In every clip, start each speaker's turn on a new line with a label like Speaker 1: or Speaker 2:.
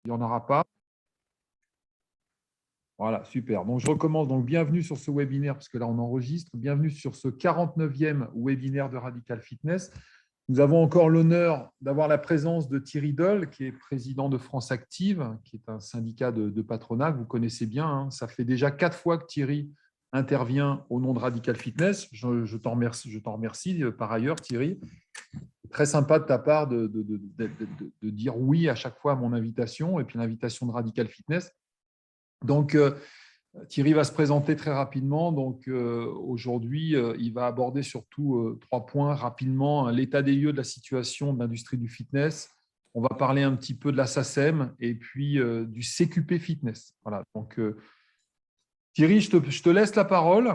Speaker 1: Il n'y en aura pas. Voilà, super. Donc, je recommence. Donc, bienvenue sur ce webinaire, parce que là, on enregistre. Bienvenue sur ce 49e webinaire de Radical Fitness. Nous avons encore l'honneur d'avoir la présence de Thierry Doll, qui est président de France Active, qui est un syndicat de patronat que vous connaissez bien. Hein. Ça fait déjà 4 fois que Thierry intervient au nom de Radical Fitness. Je t'en remercie par ailleurs, Thierry. Très sympa de ta part de dire oui à chaque fois à mon invitation et puis l'invitation de Radical Fitness. Donc, Thierry va se présenter très rapidement. Donc, aujourd'hui, il va aborder surtout 3 points rapidement. L'état des lieux de la situation de l'industrie du fitness. On va parler un petit peu de la SACEM et puis du CQP Fitness. Voilà. Donc, Thierry, je te laisse la parole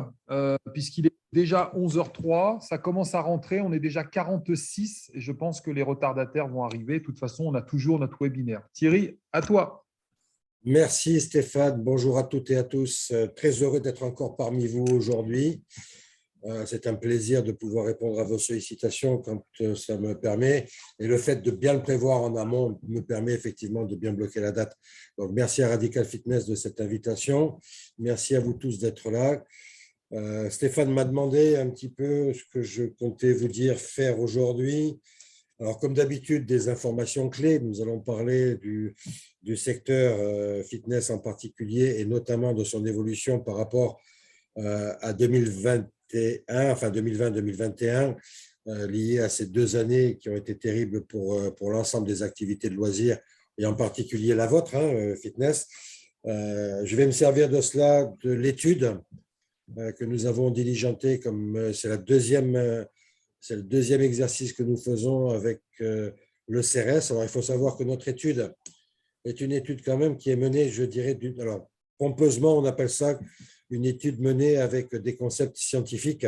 Speaker 1: puisqu'il est déjà 11h03. Ça commence à rentrer. On est déjà 46 et je pense que les retardataires vont arriver. De toute façon, on a toujours notre webinaire. Thierry, à toi.
Speaker 2: Merci Stéphane, bonjour à toutes et à tous. Très heureux d'être encore parmi vous aujourd'hui. C'est un plaisir de pouvoir répondre à vos sollicitations quand ça me permet. Et le fait de bien le prévoir en amont me permet effectivement de bien bloquer la date. Donc, merci à Radical Fitness de cette invitation. Merci à vous tous d'être là. Stéphane m'a demandé un petit peu ce que je comptais vous dire faire aujourd'hui. Alors, comme d'habitude, des informations clés. Nous allons parler du secteur fitness en particulier et notamment de son évolution par rapport à 2021, enfin 2020-2021, liées à ces 2 années qui ont été terribles pour l'ensemble des activités de loisirs et en particulier la vôtre, fitness. Je vais me servir de cela, de l'étude que nous avons diligentée, comme c'est le deuxième exercice que nous faisons avec le CRS. Alors, il faut savoir que notre étude est une étude quand même qui est menée, je dirais, alors pompeusement, on appelle ça une étude menée avec des concepts scientifiques,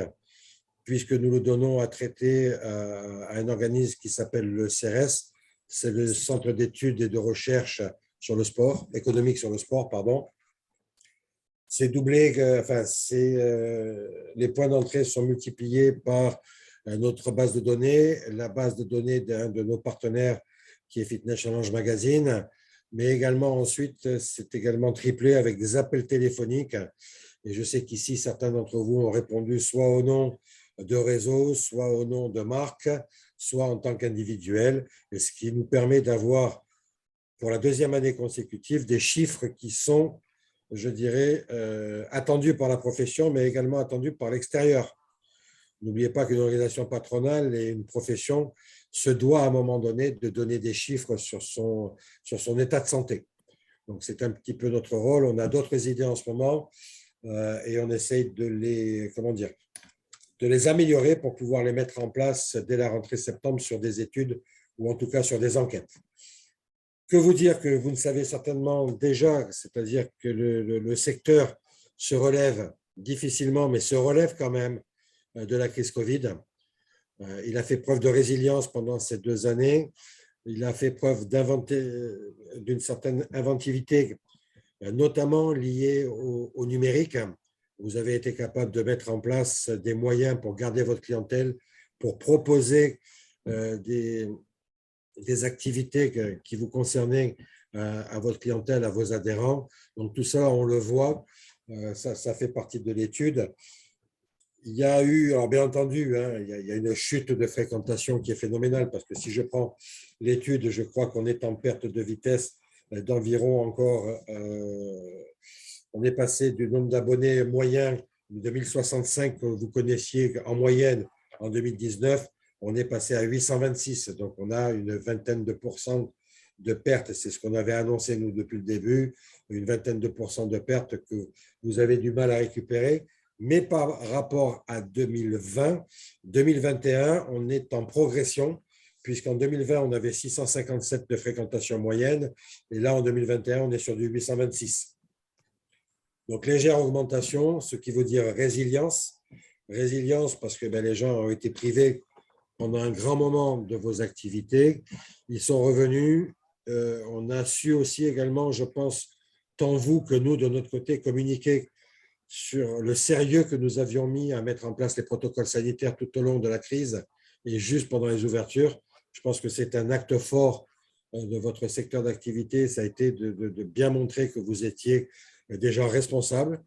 Speaker 2: puisque nous le donnons à traiter à un organisme qui s'appelle le CRS. C'est le Centre d'études et de recherche sur le sport, économique sur le sport, pardon. C'est doublé, les points d'entrée sont multipliés par notre base de données, la base de données d'un de nos partenaires qui est Fitness Challenge Magazine, mais également ensuite, c'est également triplé avec des appels téléphoniques. Et je sais qu'ici, certains d'entre vous ont répondu soit au nom de réseau, soit au nom de marque, soit en tant qu'individuel, ce qui nous permet d'avoir, pour la 2e année consécutive, des chiffres qui sont, je dirais, attendus par la profession, mais également attendus par l'extérieur. N'oubliez pas qu'une organisation patronale et une profession se doit à un moment donné de donner des chiffres sur son état de santé. Donc, c'est un petit peu notre rôle. On a d'autres idées en ce moment et on essaye de les améliorer pour pouvoir les mettre en place dès la rentrée septembre sur des études ou en tout cas sur des enquêtes. Que vous dire que vous ne savez certainement déjà, c'est-à-dire que le secteur se relève difficilement, mais se relève quand même de la crise Covid. Il a fait preuve de résilience pendant ces 2 années. Il a fait preuve d'une certaine inventivité, notamment liée au numérique. Vous avez été capable de mettre en place des moyens pour garder votre clientèle, pour proposer des activités qui vous concernaient à votre clientèle, à vos adhérents. Donc tout ça, on le voit, ça fait partie de l'étude. Il y a eu, alors bien entendu, il y a une chute de fréquentation qui est phénoménale parce que si je prends l'étude, je crois qu'on est en perte de vitesse d'environ encore, on est passé du nombre d'abonnés moyen de 1065 que vous connaissiez en moyenne en 2019, on est passé à 826. Donc, on a une vingtaine de pourcents de pertes. C'est ce qu'on avait annoncé, nous, depuis le début, une vingtaine de pourcents de pertes que vous avez du mal à récupérer. Mais par rapport à 2020, 2021, on est en progression, puisqu'en 2020, on avait 657 de fréquentation moyenne, et là, en 2021, on est sur du 826. Donc, légère augmentation, ce qui veut dire résilience. Résilience parce que les gens ont été privés pendant un grand moment de vos activités. Ils sont revenus. On a su aussi également, je pense, tant vous que nous, de notre côté, communiquer sur le sérieux que nous avions mis à mettre en place les protocoles sanitaires tout au long de la crise et juste pendant les ouvertures. Je pense que c'est un acte fort de votre secteur d'activité, ça a été de bien montrer que vous étiez des gens responsables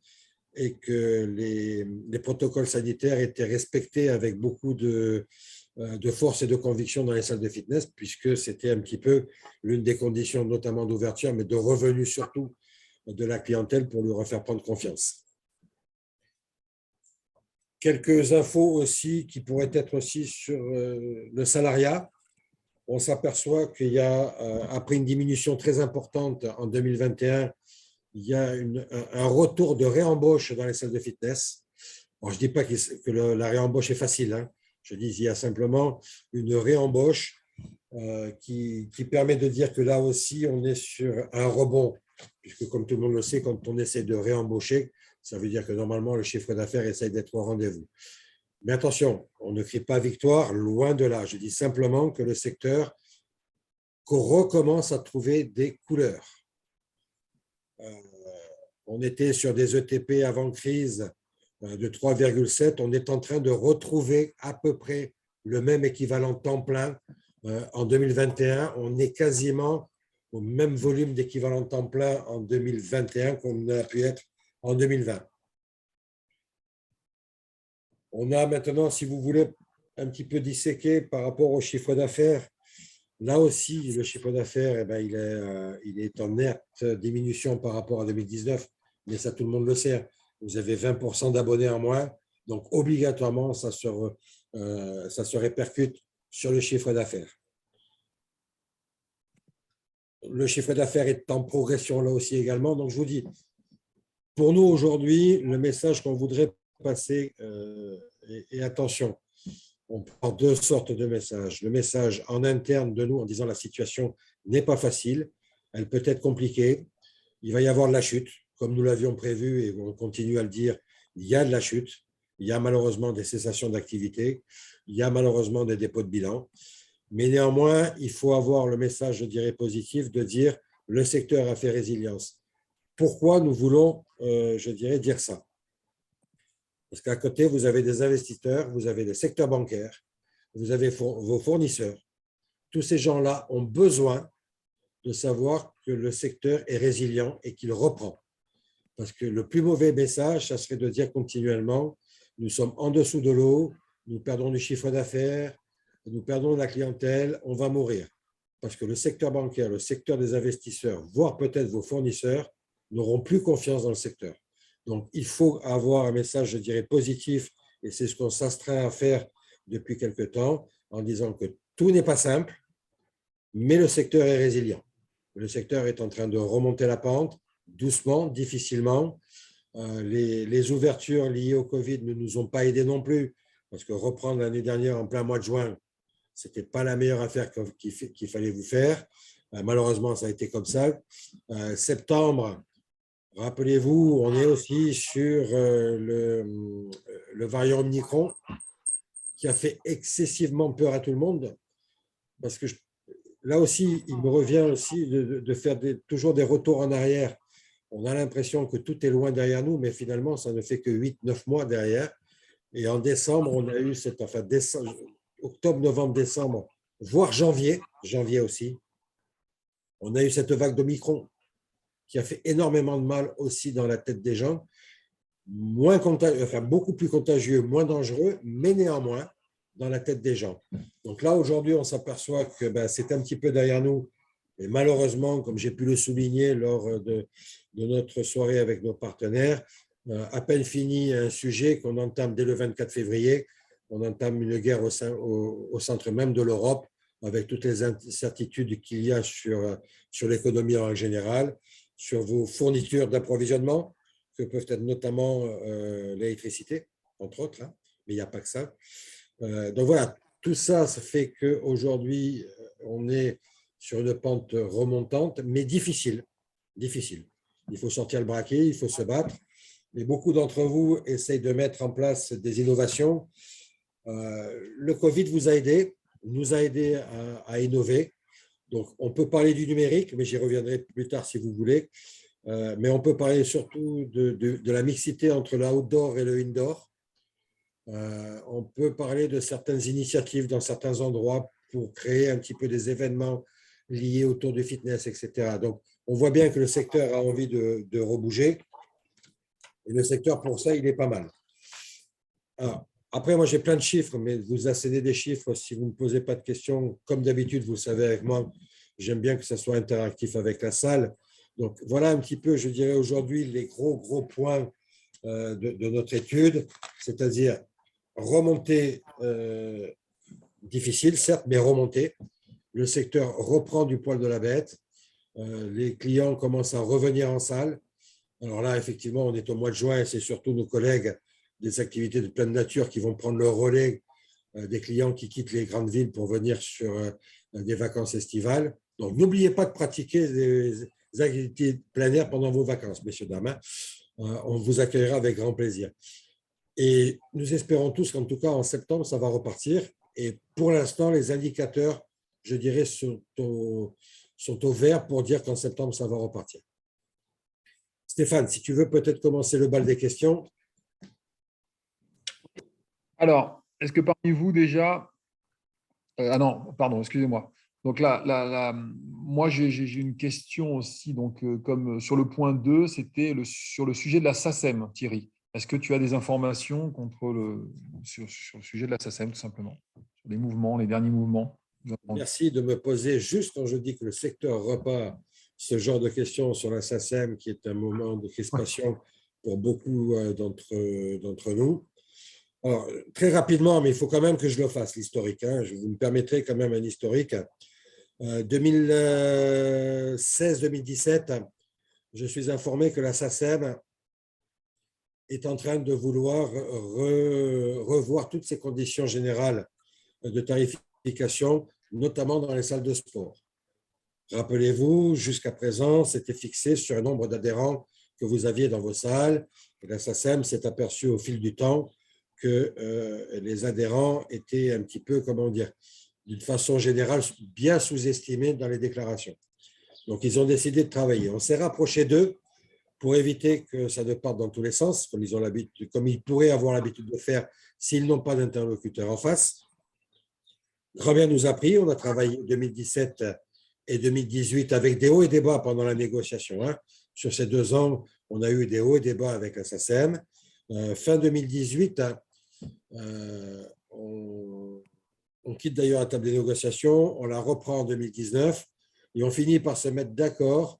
Speaker 2: et que les protocoles sanitaires étaient respectés avec beaucoup de force et de conviction dans les salles de fitness, puisque c'était un petit peu l'une des conditions, notamment d'ouverture, mais de revenus surtout de la clientèle pour lui refaire prendre confiance. Quelques infos aussi qui pourraient être aussi sur le salariat. On s'aperçoit qu'il y a, après une diminution très importante en 2021, il y a un retour de réembauche dans les salles de fitness. Alors, je ne dis pas que la réembauche est facile, hein. Je dis qu'il y a simplement une réembauche qui permet de dire que là aussi, on est sur un rebond, puisque comme tout le monde le sait, quand on essaie de réembaucher, ça veut dire que normalement, le chiffre d'affaires essaie d'être au rendez-vous. Mais attention, on ne crie pas victoire, loin de là. Je dis simplement que le secteur recommence à trouver des couleurs. On était sur des ETP avant crise de 3,7. On est en train de retrouver à peu près le même équivalent temps plein. En 2021, on est quasiment au même volume d'équivalent temps plein en 2021 qu'on a pu être en 2020. On a maintenant, si vous voulez, un petit peu disséqué par rapport au chiffre d'affaires. Là aussi, le chiffre d'affaires, il est en nette diminution par rapport à 2019, mais ça, tout le monde le sait. Vous avez 20% d'abonnés en moins, donc obligatoirement, ça se répercute sur le chiffre d'affaires. Le chiffre d'affaires est en progression là aussi également. Donc, je vous dis, pour nous aujourd'hui, le message qu'on voudrait passer, et attention, on prend deux sortes de messages. Le message en interne de nous en disant la situation n'est pas facile, elle peut être compliquée, il va y avoir de la chute, comme nous l'avions prévu et on continue à le dire, il y a de la chute, il y a malheureusement des cessations d'activité, il y a malheureusement des dépôts de bilan, mais néanmoins, il faut avoir le message, je dirais, positif de dire le secteur a fait résilience. Pourquoi nous voulons, je dirais, dire ça? Parce qu'à côté, vous avez des investisseurs, vous avez des secteurs bancaires, vous avez vos fournisseurs. Tous ces gens-là ont besoin de savoir que le secteur est résilient et qu'il reprend. Parce que le plus mauvais message, ça serait de dire continuellement, nous sommes en dessous de l'eau, nous perdons du chiffre d'affaires, nous perdons de la clientèle, on va mourir. Parce que le secteur bancaire, le secteur des investisseurs, voire peut-être vos fournisseurs, n'auront plus confiance dans le secteur. Donc, il faut avoir un message, je dirais, positif, et c'est ce qu'on s'astreint à faire depuis quelque temps, en disant que tout n'est pas simple, mais le secteur est résilient. Le secteur est en train de remonter la pente, doucement, difficilement. Les ouvertures liées au Covid ne nous ont pas aidés non plus, parce que reprendre l'année dernière en plein mois de juin, ce n'était pas la meilleure affaire qu'il fallait vous faire. Malheureusement, ça a été comme ça. Septembre, rappelez-vous, on est aussi sur le variant Omicron qui a fait excessivement peur à tout le monde parce que là aussi, il me revient aussi de faire toujours des retours en arrière. On a l'impression que tout est loin derrière nous, mais finalement, ça ne fait que 8-9 mois derrière. Et en décembre, on a eu octobre, novembre, décembre, voire janvier aussi, on a eu cette vague d'Omicron qui a fait énormément de mal aussi dans la tête des gens, beaucoup plus contagieux, moins dangereux, mais néanmoins dans la tête des gens. Donc là, aujourd'hui, on s'aperçoit que c'est un petit peu derrière nous. Et malheureusement, comme j'ai pu le souligner lors de notre soirée avec nos partenaires, à peine fini un sujet qu'on entame dès le 24 février, on entame une guerre au centre même de l'Europe, avec toutes les incertitudes qu'il y a sur l'économie en général, sur vos fournitures d'approvisionnement, que peuvent être notamment l'électricité, entre autres, hein, mais il n'y a pas que ça. Donc voilà, tout ça, ça fait qu'aujourd'hui, on est sur une pente remontante, mais difficile. Il faut sortir le braquet, il faut se battre. Et beaucoup d'entre vous essayent de mettre en place des innovations. Le Covid vous a aidé, nous a aidé à innover. Donc, on peut parler du numérique, mais j'y reviendrai plus tard si vous voulez. Mais on peut parler surtout de la mixité entre l'outdoor et le indoor. On peut parler de certaines initiatives dans certains endroits pour créer un petit peu des événements liés autour du fitness, etc. Donc, on voit bien que le secteur a envie de rebouger. Et le secteur, pour ça, il est pas mal. Alors, après, moi, j'ai plein de chiffres, mais vous accédez des chiffres si vous ne posez pas de questions. Comme d'habitude, vous le savez avec moi, j'aime bien que ça soit interactif avec la salle. Donc, voilà un petit peu, je dirais aujourd'hui, les gros points de notre étude, c'est-à-dire remontée difficile, certes, mais remontée. Le secteur reprend du poil de la bête. Les clients commencent à revenir en salle. Alors là, effectivement, on est au mois de juin et c'est surtout nos collègues des activités de pleine nature qui vont prendre le relais des clients qui quittent les grandes villes pour venir sur des vacances estivales. Donc, n'oubliez pas de pratiquer des activités plein air pendant vos vacances, messieurs, dames. On vous accueillera avec grand plaisir. Et nous espérons tous qu'en tout cas, en septembre, ça va repartir. Et pour l'instant, les indicateurs, je dirais, sont au vert pour dire qu'en septembre, ça va repartir. Stéphane, si tu veux peut-être commencer le bal des questions.
Speaker 1: Alors, est-ce que parmi vous déjà… ah non, pardon, excusez-moi. Donc là, moi, j'ai une question aussi. Donc, comme sur le point 2, c'était sur le sujet de la SACEM, Thierry. Est-ce que tu as des informations sur le sujet de la SACEM, tout simplement, sur les mouvements, les derniers mouvements?
Speaker 2: Merci de me poser, juste quand je dis que le secteur repart, ce genre de questions sur la SACEM, qui est un moment de crispation pour beaucoup d'entre nous. Alors, très rapidement, mais il faut quand même que je le fasse, l'historique. Vous me permettrez quand même un historique. 2016-2017, je suis informé que la SACEM est en train de vouloir revoir toutes ses conditions générales de tarification, notamment dans les salles de sport. Rappelez-vous, jusqu'à présent, c'était fixé sur un nombre d'adhérents que vous aviez dans vos salles. Et la SACEM s'est aperçue au fil du temps que les adhérents étaient un petit peu, comment dire, d'une façon générale, bien sous-estimés dans les déclarations. Donc, ils ont décidé de travailler. On s'est rapproché d'eux pour éviter que ça ne parte dans tous les sens, comme ils pourraient avoir l'habitude de faire s'ils n'ont pas d'interlocuteur en face. Très bien nous a pris. On a travaillé 2017 et 2018 avec des hauts et des bas pendant la négociation. Sur ces 2 ans, on a eu des hauts et des bas avec la SACEM. Fin 2018, on quitte d'ailleurs la table des négociations, on la reprend en 2019 et on finit par se mettre d'accord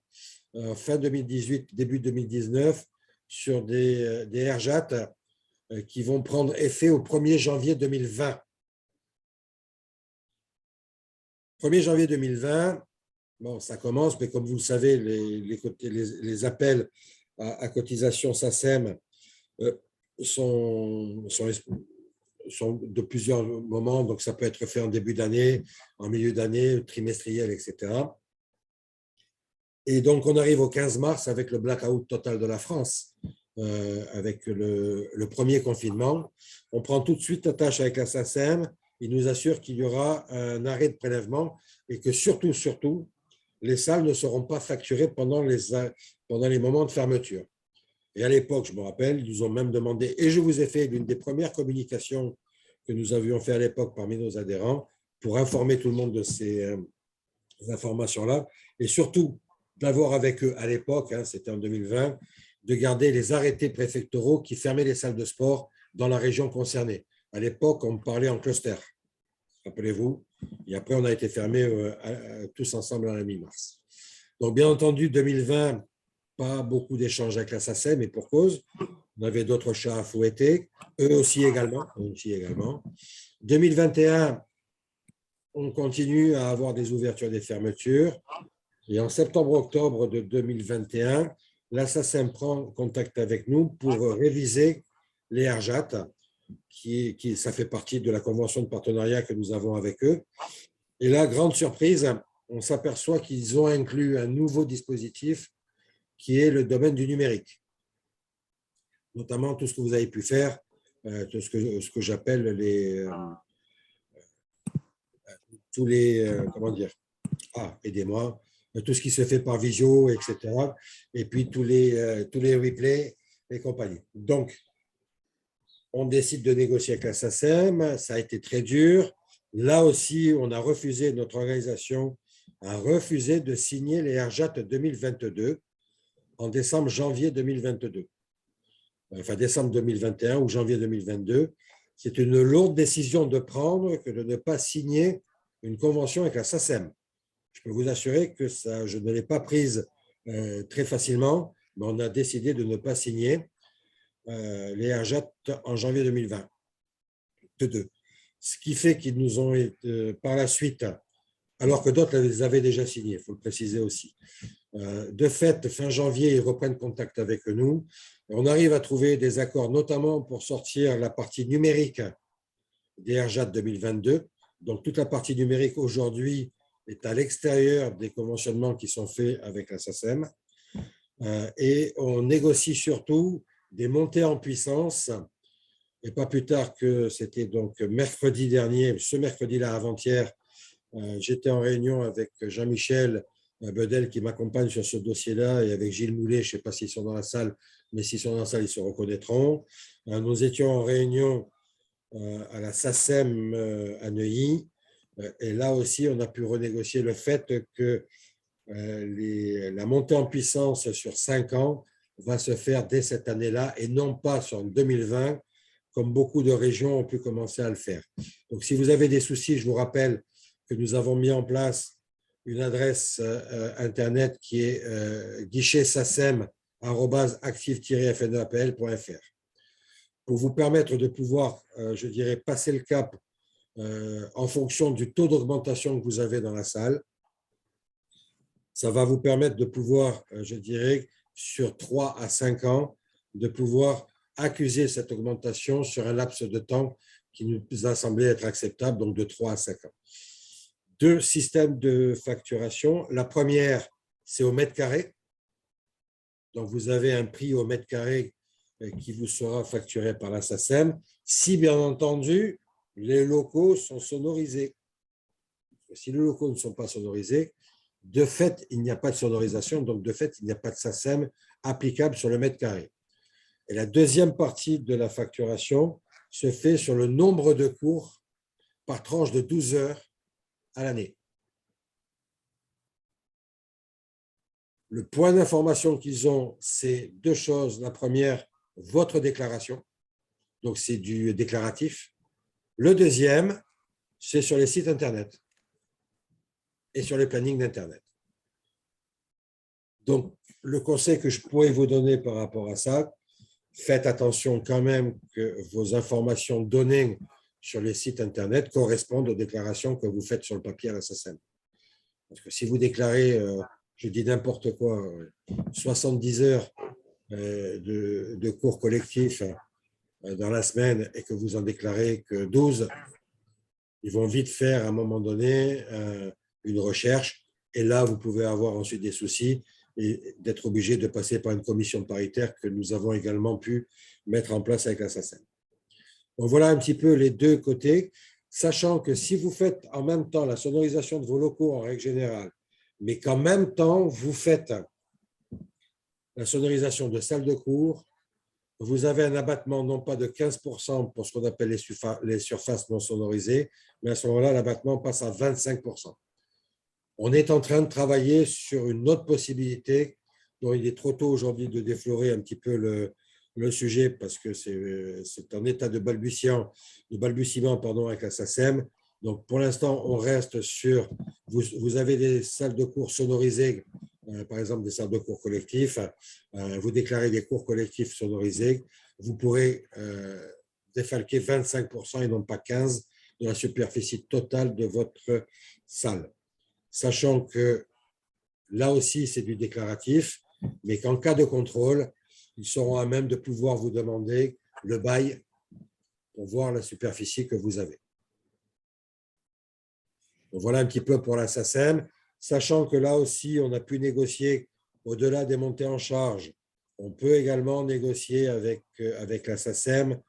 Speaker 2: fin 2018, début 2019 sur des RJAT qui vont prendre effet au 1er janvier 2020. 1er janvier 2020, bon, ça commence, mais comme vous le savez, les appels à cotisation SACEM sont de plusieurs moments, donc ça peut être fait en début d'année, en milieu d'année, trimestriel, etc. Et donc, on arrive au 15 mars avec le blackout total de la France, avec le premier confinement. On prend tout de suite attache avec la SACEM. Il nous assure qu'il y aura un arrêt de prélèvement et que surtout, les salles ne seront pas facturées pendant les moments de fermeture. Et à l'époque, je me rappelle, ils nous ont même demandé, et je vous ai fait l'une des premières communications que nous avions fait à l'époque parmi nos adhérents pour informer tout le monde de ces informations-là et surtout d'avoir avec eux à l'époque, c'était en 2020, de garder les arrêtés préfectoraux qui fermaient les salles de sport dans la région concernée. À l'époque, on parlait en cluster, rappelez-vous, et après on a été fermés tous ensemble à la mi-mars. Donc bien entendu, 2020, pas beaucoup d'échanges avec la SACEM, et pour cause, on avait d'autres chats à fouetter, eux aussi également. 2021, on continue à avoir des ouvertures et des fermetures. Et en septembre-octobre de 2021, la SACEM prend contact avec nous pour réviser les RJAT, ça fait partie de la convention de partenariat que nous avons avec eux. Et là, grande surprise, on s'aperçoit qu'ils ont inclus un nouveau dispositif qui est le domaine du numérique. Notamment tout ce que vous avez pu faire, tout ce que j'appelle tous les, comment dire, aidez-moi, tout ce qui se fait par visio, etc. Et puis tous les replays et compagnie. Donc, on décide de négocier avec la SACEM, ça a été très dur. Là aussi, on a refusé, notre organisation a refusé de signer les RJAT 2022 en décembre-janvier 2022. Enfin, décembre 2021 ou janvier 2022. C'est une lourde décision de prendre que de ne pas signer une convention avec la SACEM. Je peux vous assurer que ça, je ne l'ai pas prise très facilement, mais on a décidé de ne pas signer les RJAT en janvier 2022. Ce qui fait qu'ils nous ont par la suite, alors que d'autres les avaient déjà signés, il faut le préciser aussi. De fait, fin janvier, ils reprennent contact avec nous. On arrive à trouver des accords, notamment pour sortir la partie numérique des RJAT 2022. Donc, toute la partie numérique aujourd'hui est à l'extérieur des conventionnements qui sont faits avec la SACEM. Et on négocie surtout des montées en puissance. Et pas plus tard que c'était donc mercredi dernier, ce mercredi-là, avant-hier, j'étais en réunion avec Jean-Michel Bedel qui m'accompagne sur ce dossier-là et avec Gilles Moulet, je ne sais pas s'ils sont dans la salle, mais s'ils sont dans la salle, ils se reconnaîtront. Nous étions en réunion à la SACEM à Neuilly et là aussi, on a pu renégocier le fait que la montée en puissance sur 5 ans va se faire dès cette année-là et non pas sur 2020, comme beaucoup de régions ont pu commencer à le faire. Donc, si vous avez des soucis, je vous rappelle que nous avons mis en place une adresse Internet qui est guichet-sacem@active-fnapl.fr pour vous permettre de pouvoir, je dirais, passer le cap en fonction du taux d'augmentation que vous avez dans la salle. Ça va vous permettre de pouvoir, je dirais, sur 3 à 5 ans, de pouvoir accuser cette augmentation sur un laps de temps qui nous a semblé être acceptable, donc de 3 à 5 ans. 2 systèmes de facturation. La première, c'est au mètre carré. Donc, vous avez un prix au mètre carré qui vous sera facturé par la SACEM, si bien entendu, les locaux sont sonorisés. Si les locaux ne sont pas sonorisés, de fait, il n'y a pas de sonorisation, donc de fait, il n'y a pas de SACEM applicable sur le mètre carré. Et la deuxième partie de la facturation se fait sur le nombre de cours par tranche de 12 heures à l'année. Le point d'information qu'ils ont, c'est 2 choses. La première, votre déclaration. Donc, c'est du déclaratif. Le deuxième, c'est sur les sites Internet et sur les plannings d'Internet. Donc, le conseil que je pourrais vous donner par rapport à ça, faites attention quand même que vos informations données sur les sites Internet correspondent aux déclarations que vous faites sur le papier à la SACEM. Parce que si vous déclarez, je dis n'importe quoi, 70 heures de cours collectifs dans la semaine et que vous en déclarez que 12, ils vont vite faire à un moment donné une recherche et là, vous pouvez avoir ensuite des soucis et d'être obligé de passer par une commission paritaire que nous avons également pu mettre en place avec la SACEM. Donc, voilà un petit peu les 2 côtés, sachant que si vous faites en même temps la sonorisation de vos locaux en règle générale, mais qu'en même temps, vous faites la sonorisation de salles de cours, vous avez un abattement non pas de 15% pour ce qu'on appelle les surfaces non sonorisées, mais à ce moment-là, l'abattement passe à 25%. On est en train de travailler sur une autre possibilité dont il est trop tôt aujourd'hui de déflorer un petit peu le sujet parce que c'est en état de balbutiement avec la SACEM. Donc, pour l'instant, on reste sur… Vous avez des salles de cours sonorisées, par exemple des salles de cours collectifs. Vous déclarez des cours collectifs sonorisés. Vous pourrez défalquer 25% et non pas 15% de la superficie totale de votre salle. Sachant que là aussi, c'est du déclaratif, mais qu'en cas de contrôle, ils seront à même de pouvoir vous demander le bail pour voir la superficie que vous avez. Donc, voilà un petit peu pour la SACEM, sachant que là aussi, on a pu négocier au-delà des montées en charge. On peut également négocier avec la SACEM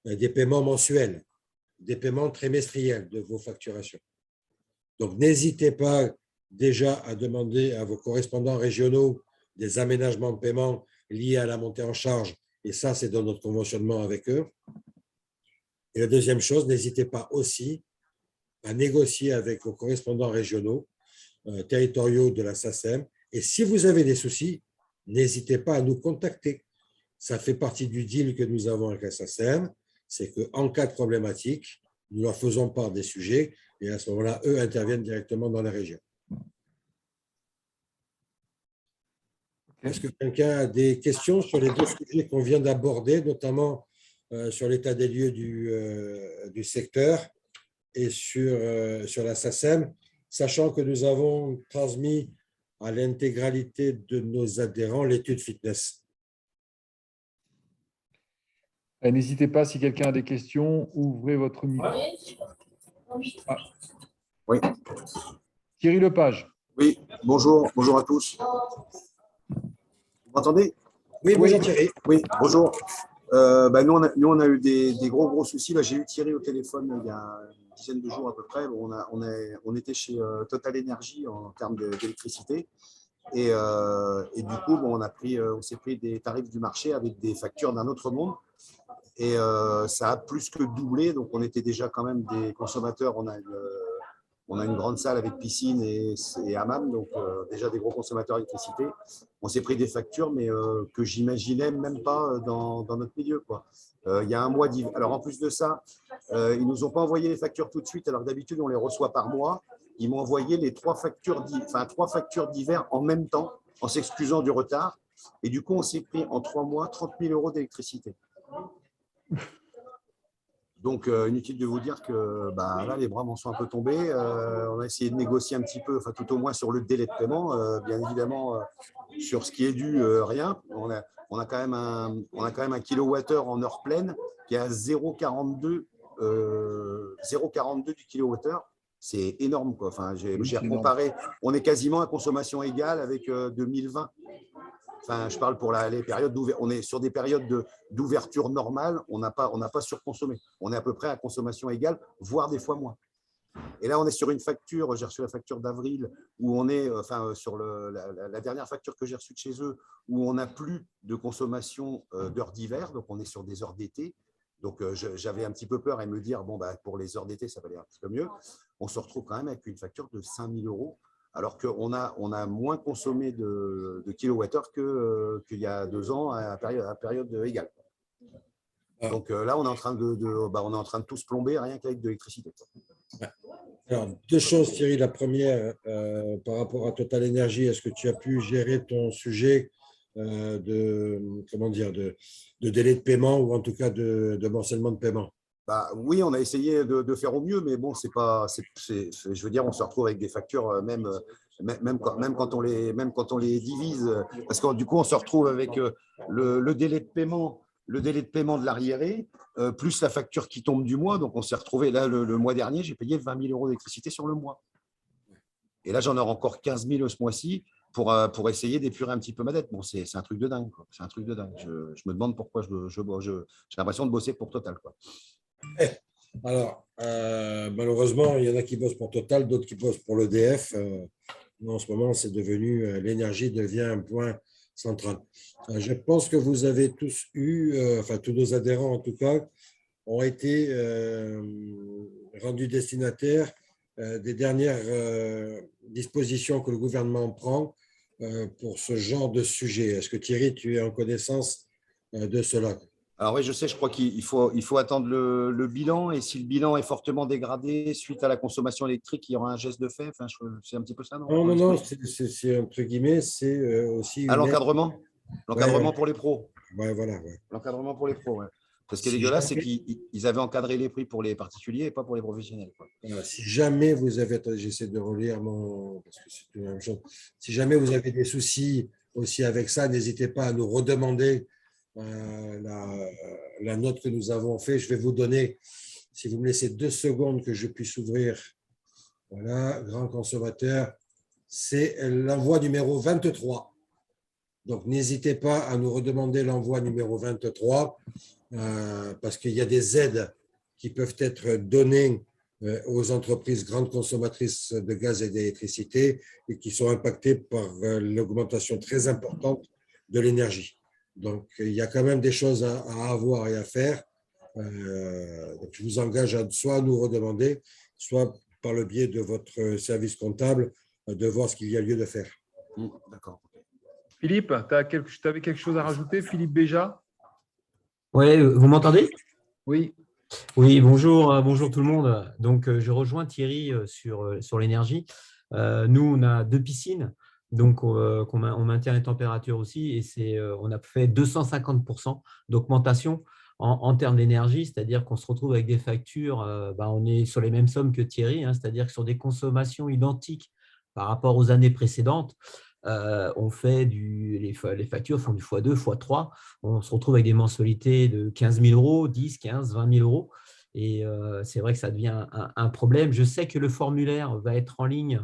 Speaker 2: des paiements mensuels, des paiements trimestriels de vos facturations. Donc, n'hésitez pas déjà à demander à vos correspondants régionaux des aménagements de paiement liés à la montée en charge. Et ça, c'est dans notre conventionnement avec eux. Et la deuxième chose, n'hésitez pas aussi à négocier avec vos correspondants régionaux territoriaux de la SACEM. Et si vous avez des soucis, n'hésitez pas à nous contacter. Ça fait partie du deal que nous avons avec la SACEM, c'est qu'en cas de problématique, nous leur faisons part des sujets et à ce moment-là, eux interviennent directement dans la région. Est-ce que quelqu'un a des questions sur les deux sujets qu'on vient d'aborder, notamment sur l'état des lieux du secteur et sur la SACEM, sachant que nous avons transmis à l'intégralité de nos adhérents l'étude fitness?
Speaker 1: N'hésitez pas, si quelqu'un a des questions, ouvrez votre micro. Ah.
Speaker 3: Oui.
Speaker 1: Thierry Lepage.
Speaker 3: Oui, bonjour à tous. Vous m'entendez?
Speaker 2: Oui, bonjour Thierry.
Speaker 3: Oui, bonjour. Nous, on a eu des gros soucis. Là, j'ai eu Thierry au téléphone il y a une dizaine de jours à peu près. On était chez Total Energy en termes d'électricité. Et du coup, on s'est pris des tarifs du marché avec des factures d'un autre monde. Et ça a plus que doublé. Donc, on était déjà quand même des consommateurs. On a une grande salle avec piscine et hammam, donc déjà des gros consommateurs d'électricité. On s'est pris des factures, mais que j'imaginais même pas dans notre milieu, quoi. Il y a un mois d'hiver. Alors, en plus de ça, ils nous ont pas envoyé les factures tout de suite, alors d'habitude, on les reçoit par mois. Ils m'ont envoyé les trois factures d'hiver en même temps, en s'excusant du retard. Et du coup, on s'est pris en 3 mois 30 000 euros d'électricité. Donc, inutile de vous dire que là, les bras m'en sont un peu tombés. On a essayé de négocier un petit peu, enfin tout au moins sur le délai de paiement. Bien évidemment, sur ce qui est dû, rien. On a quand même un kilowattheure en heure pleine qui est à 0,42 du kilowattheure. C'est énorme, quoi. Enfin, j'ai comparé. On est quasiment à consommation égale avec 2020. Enfin, je parle pour les périodes d'ouverture. On est sur des périodes d'ouverture normale, on n'a pas surconsommé. On est à peu près à consommation égale, voire des fois moins. Et là, on est sur une facture, j'ai reçu la facture d'avril, où on est, sur la dernière facture que j'ai reçue de chez eux, où on n'a plus de consommation d'heures d'hiver, donc on est sur des heures d'été. Donc, j'avais un petit peu peur et me dire, pour les heures d'été, ça va aller un petit peu mieux. On se retrouve quand même avec une facture de 5 000 euros. Alors qu'on a moins consommé de kilowattheures qu'il y a 2 ans à période égale. Donc là, on est en train de tous plomber rien qu'avec de l'électricité.
Speaker 2: Alors, deux choses, Thierry. La première, par rapport à Total Energy, est-ce que tu as pu gérer ton sujet de délai de paiement ou en tout cas de morcellement de paiement?
Speaker 3: Oui, on a essayé de faire au mieux, mais bon, je veux dire, on se retrouve avec des factures même quand on les divise, parce que du coup, on se retrouve avec le délai de paiement, de l'arriéré, plus la facture qui tombe du mois. Donc, on s'est retrouvé là le mois dernier, j'ai payé 20 000 euros d'électricité sur le mois. Et là, j'en aurai encore 15 000 ce mois-ci pour essayer d'épurer un petit peu ma dette. Bon, c'est un truc de dingue, quoi. C'est un truc de dingue. Je me demande pourquoi j'ai l'impression de bosser pour Total, quoi.
Speaker 2: Alors, malheureusement, il y en a qui bossent pour Total, d'autres qui bossent pour l'EDF. En ce moment, c'est devenu, l'énergie devient un point central. Je pense que vous avez tous eu, tous nos adhérents en tout cas, ont été rendus destinataires des dernières dispositions que le gouvernement prend pour ce genre de sujet. Est-ce que Thierry, tu es en connaissance de cela?
Speaker 3: Alors oui, je sais, je crois qu'il faut attendre le bilan, et si le bilan est fortement dégradé suite à la consommation électrique, il y aura un geste de fait. Enfin, c'est un petit peu ça, non?
Speaker 2: Non, c'est entre guillemets, c'est aussi une
Speaker 3: l'encadrement. L'encadrement pour les pros.
Speaker 2: Ouais, voilà.
Speaker 3: L'encadrement pour les pros, ouais. Ce qui est dégueulasse, c'est qu'ils avaient encadré les prix pour les particuliers et pas pour les professionnels, quoi.
Speaker 2: Si jamais vous avez, j'essaie de relire parce que c'est la même chose. Si jamais vous avez des soucis aussi avec ça, n'hésitez pas à nous redemander la note que nous avons fait. Je vais vous donner, si vous me laissez 2 secondes que je puisse ouvrir. Voilà, grand consommateur, c'est l'envoi numéro 23. Donc, n'hésitez pas à nous redemander l'envoi numéro 23 parce qu'il y a des aides qui peuvent être données aux entreprises grandes consommatrices de gaz et d'électricité et qui sont impactées par l'augmentation très importante de l'énergie. Donc, il y a quand même des choses à avoir et à faire. Donc, je vous engage à soit nous redemander, soit par le biais de votre service comptable, de voir ce qu'il y a lieu de faire.
Speaker 3: D'accord.
Speaker 1: Philippe, tu avais quelque chose à rajouter? Philippe Béja?
Speaker 4: Oui, vous m'entendez?
Speaker 1: Oui.
Speaker 4: Oui, bonjour, bonjour tout le monde. Donc, je rejoins Thierry sur l'énergie. Nous, on a 2 piscines, donc on maintient les températures aussi, et on a fait 250% d'augmentation en termes d'énergie, c'est-à-dire qu'on se retrouve avec des factures, on est sur les mêmes sommes que Thierry, hein, c'est-à-dire que sur des consommations identiques par rapport aux années précédentes, on fait les factures font du x2, x3. On se retrouve avec des mensualités de 15 000 euros, 10, 15, 20 000 euros. Et c'est vrai que ça devient un problème. Je sais que le formulaire va être en ligne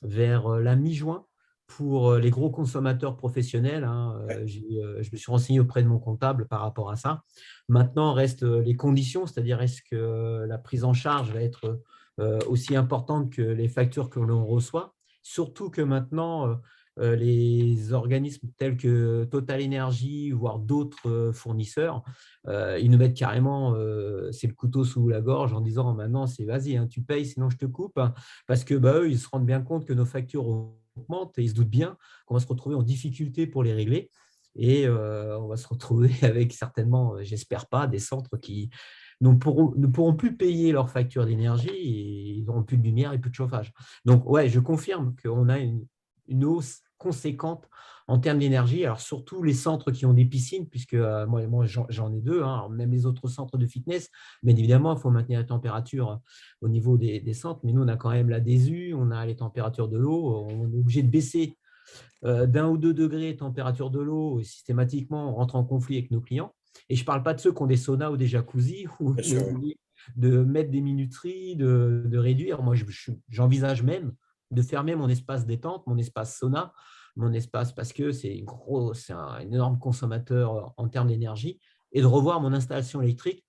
Speaker 4: vers la mi-juin pour les gros consommateurs professionnels. Je me suis renseigné auprès de mon comptable par rapport à ça. Maintenant, restent les conditions, c'est-à-dire est-ce que la prise en charge va être aussi importante que les factures que l'on reçoit, surtout que maintenant, les organismes tels que Total Energy, voire d'autres fournisseurs, ils nous mettent carrément c'est le couteau sous la gorge en disant maintenant c'est vas-y, hein, tu payes sinon je te coupe, hein, parce que eux ils se rendent bien compte que nos factures augmentent et ils se doutent bien qu'on va se retrouver en difficulté pour les régler et on va se retrouver avec certainement, j'espère pas, des centres qui ne pourront plus payer leurs factures d'énergie et ils n'auront plus de lumière et plus de chauffage. Donc ouais, je confirme qu'on a une hausse conséquente en termes d'énergie. Alors, surtout les centres qui ont des piscines, puisque moi j'en ai 2, hein, même les autres centres de fitness. Bien évidemment, il faut maintenir la température au niveau des centres, mais nous, on a quand même la DESU, on a les températures de l'eau, on est obligé de baisser d'1 ou 2 degrés température de l'eau, et systématiquement, on rentre en conflit avec nos clients. Et je ne parle pas de ceux qui ont des saunas ou des jacuzzis, ou de mettre des minuteries, de réduire. Moi, j'envisage même de fermer mon espace détente, mon espace sauna, mon espace parce que c'est un énorme consommateur en termes d'énergie, et de revoir mon installation électrique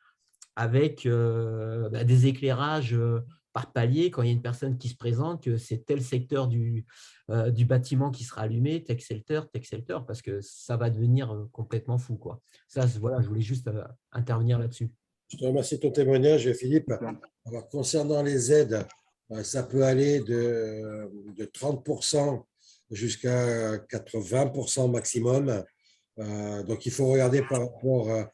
Speaker 4: avec des éclairages par palier quand il y a une personne qui se présente, que c'est tel secteur du bâtiment qui sera allumé, tel secteur, parce que ça va devenir complètement fou, quoi. Ça, voilà, je voulais juste intervenir là-dessus.
Speaker 2: Je te remercie de ton témoignage, Philippe. Alors, concernant les aides, ça peut aller de 30% jusqu'à 80% maximum. Donc, il faut regarder par rapport à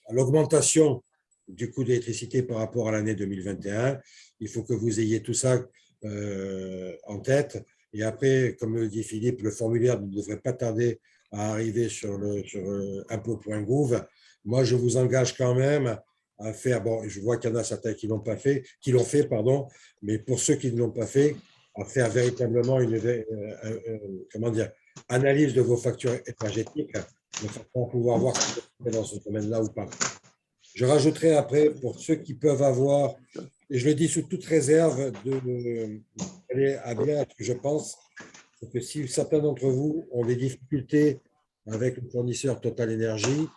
Speaker 2: l'augmentation du coût d'électricité par rapport à l'année 2021. Il faut que vous ayez tout ça en tête. Et après, comme le dit Philippe, le formulaire ne devrait pas tarder à arriver sur impôt.gouv. Moi, je vous engage quand même à faire, bon, je vois qu'il y en a certains qui l'ont fait, mais pour ceux qui ne l'ont pas fait, à faire véritablement une analyse de vos factures énergétiques, de façon à pouvoir voir si vous êtes dans ce domaine-là ou pas. Je rajouterai après, pour ceux qui peuvent avoir, et je le dis sous toute réserve, d'aller à bien, je pense, que si certains d'entre vous ont des difficultés avec le fournisseur Total Energy,